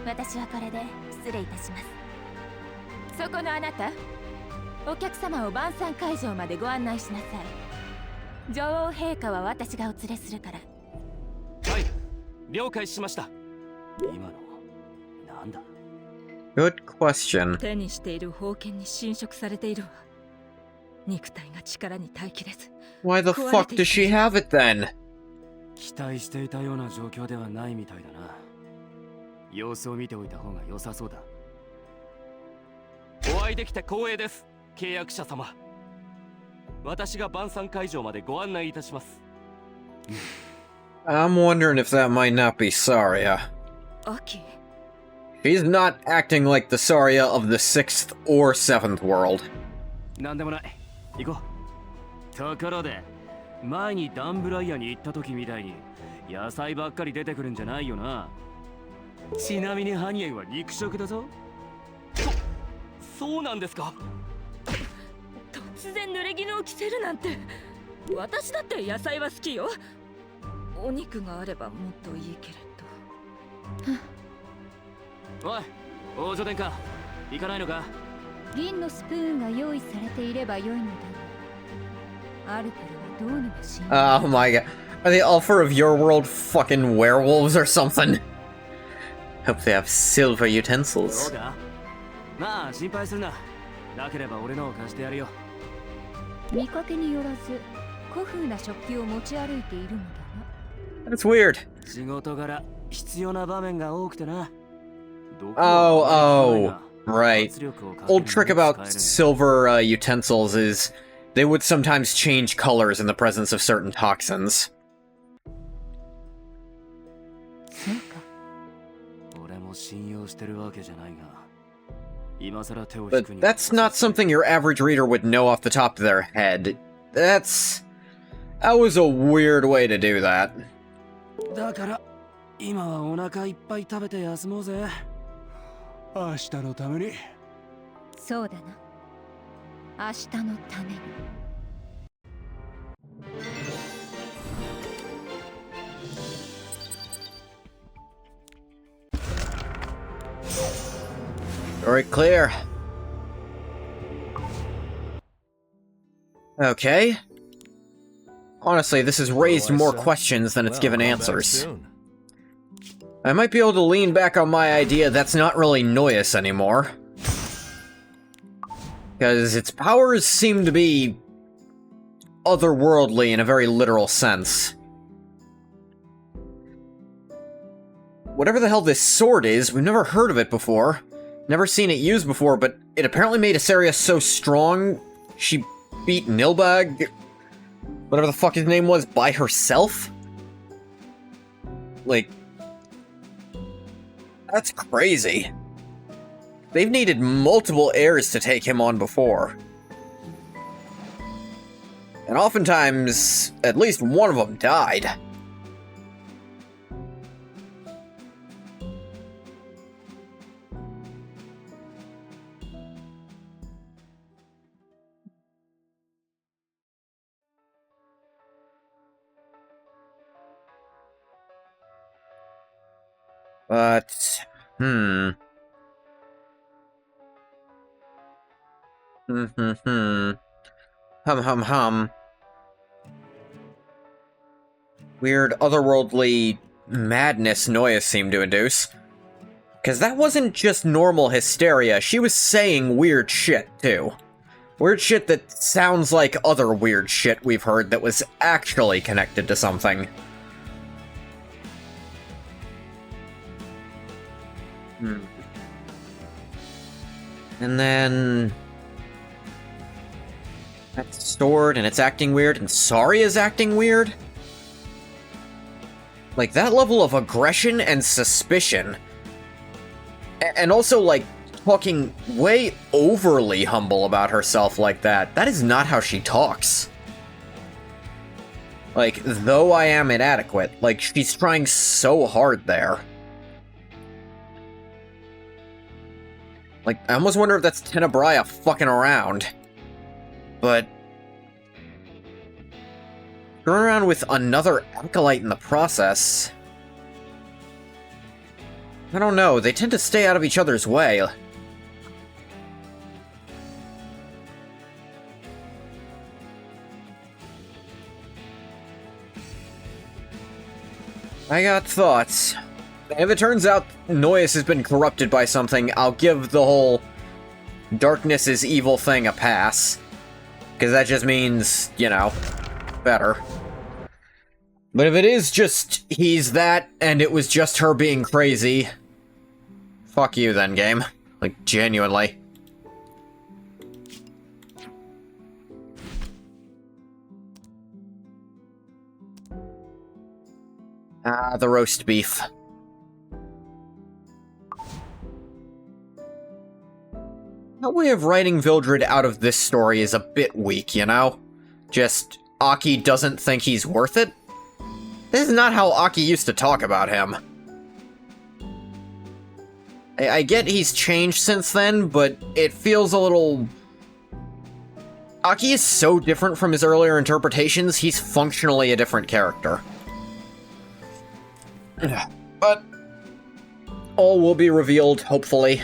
私はこれで失礼いたします。そこのあなた、お客様を晩餐会場までご案内しなさい。女王陛下は私がお連れするから。はい、了解しました。今のなんだ？ Good question. 手にしている宝剣に侵食されているわ。肉体が力に耐えきれず。 Why the fuck does she have it then? 期待していたような状況ではないみたいだな。様子を見ておいた方が良さそうだ。お会いできて光栄です、契約者様。私が晩餐会場までご案内いたします。I'm wondering if that might not be Saria. アキ、 She's not acting like the Saria of the 6th or 7th world. なんでもない。行こう。ところで、前にダンブライアに行った時みたいに野菜ばっかり出てくるんじゃないよな。ちなみにハニエンは肉食だぞ。そうなんですか？突然濡れ衣を着せるなんて。私だって野菜は好きよ。お肉があればもっといいけれど。おい、王女殿下、行かないのか？銀のスプーンが用意されていれば良いのだが、アルペルはどうにもしない。 Oh my god. Are they Alpha of your world fucking werewolves or something? Hope they have silver そう utensils. か？まあ心配するな。なければ俺のを貸してやるよ。見かけによらず古風な食器を持ち歩いているのだな。 That's weird. 仕事柄必要な場面が多くてな。 Oh, right. Old trick about silver utensils is they would sometimes change colors in the presence of certain toxins. そうか。俺も信用してるわけじゃないが、今更手を引 But くに that's not something your average reader would know off the top of their head. That was a weird way to do that. だから今はお腹いっぱい食べて休もうぜ。明日のために。そうだな。明日のために。Alright, clear. Okay. Honestly, this has raised more questions than it's given answers. I might be able to lean back on my idea that's not really Noyus anymore. Because its powers seem to be otherworldly in a very literal sense. Whatever the hell this sword is, we've never heard of it before. Never seen it used before, but it apparently made Asaria so strong, she beat Nilbag, whatever the fuck his name was, by herself? Like, that's crazy. They've needed multiple heirs to take him on before. And oftentimes, at least one of them died. But, Hum. Weird otherworldly madness Noya seemed to induce. Because that wasn't just normal hysteria, she was saying weird shit, too. Weird shit that sounds like other weird shit we've heard that was actually connected to something. And then... that's stored, and it's acting weird, and Sorry is acting weird? Like, that level of aggression and suspicion. And also, like, talking way overly humble about herself like that. That is not how she talks. Like, though I am inadequate, like, she's trying so hard there. Like, I almost wonder if that's Tenebrae fucking around. But... going around with another acolyte in the process... I don't know, they tend to stay out of each other's way. I got thoughts. If it turns out Noyes has been corrupted by something, I'll give the whole darkness is evil thing a pass. Because that just means, you know, better. But if it is just he's that, and it was just her being crazy, fuck you then, game. Like, genuinely. Ah, the roast beef. That way of writing Vildred out of this story is a bit weak, you know? Just, Aki doesn't think he's worth it? This is not how Aki used to talk about him. I get he's changed since then, but it feels a little... Aki is so different from his earlier interpretations, he's functionally a different character. But... all will be revealed, hopefully.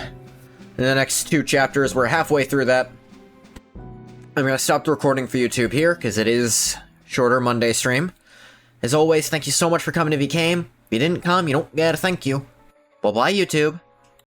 In the next 2 chapters, we're halfway through that. I'm gonna stop the recording for YouTube here, because it is shorter Monday stream. As always, thank you so much for coming if you came. If you didn't come, you don't gotta thank you. Bye-bye, YouTube.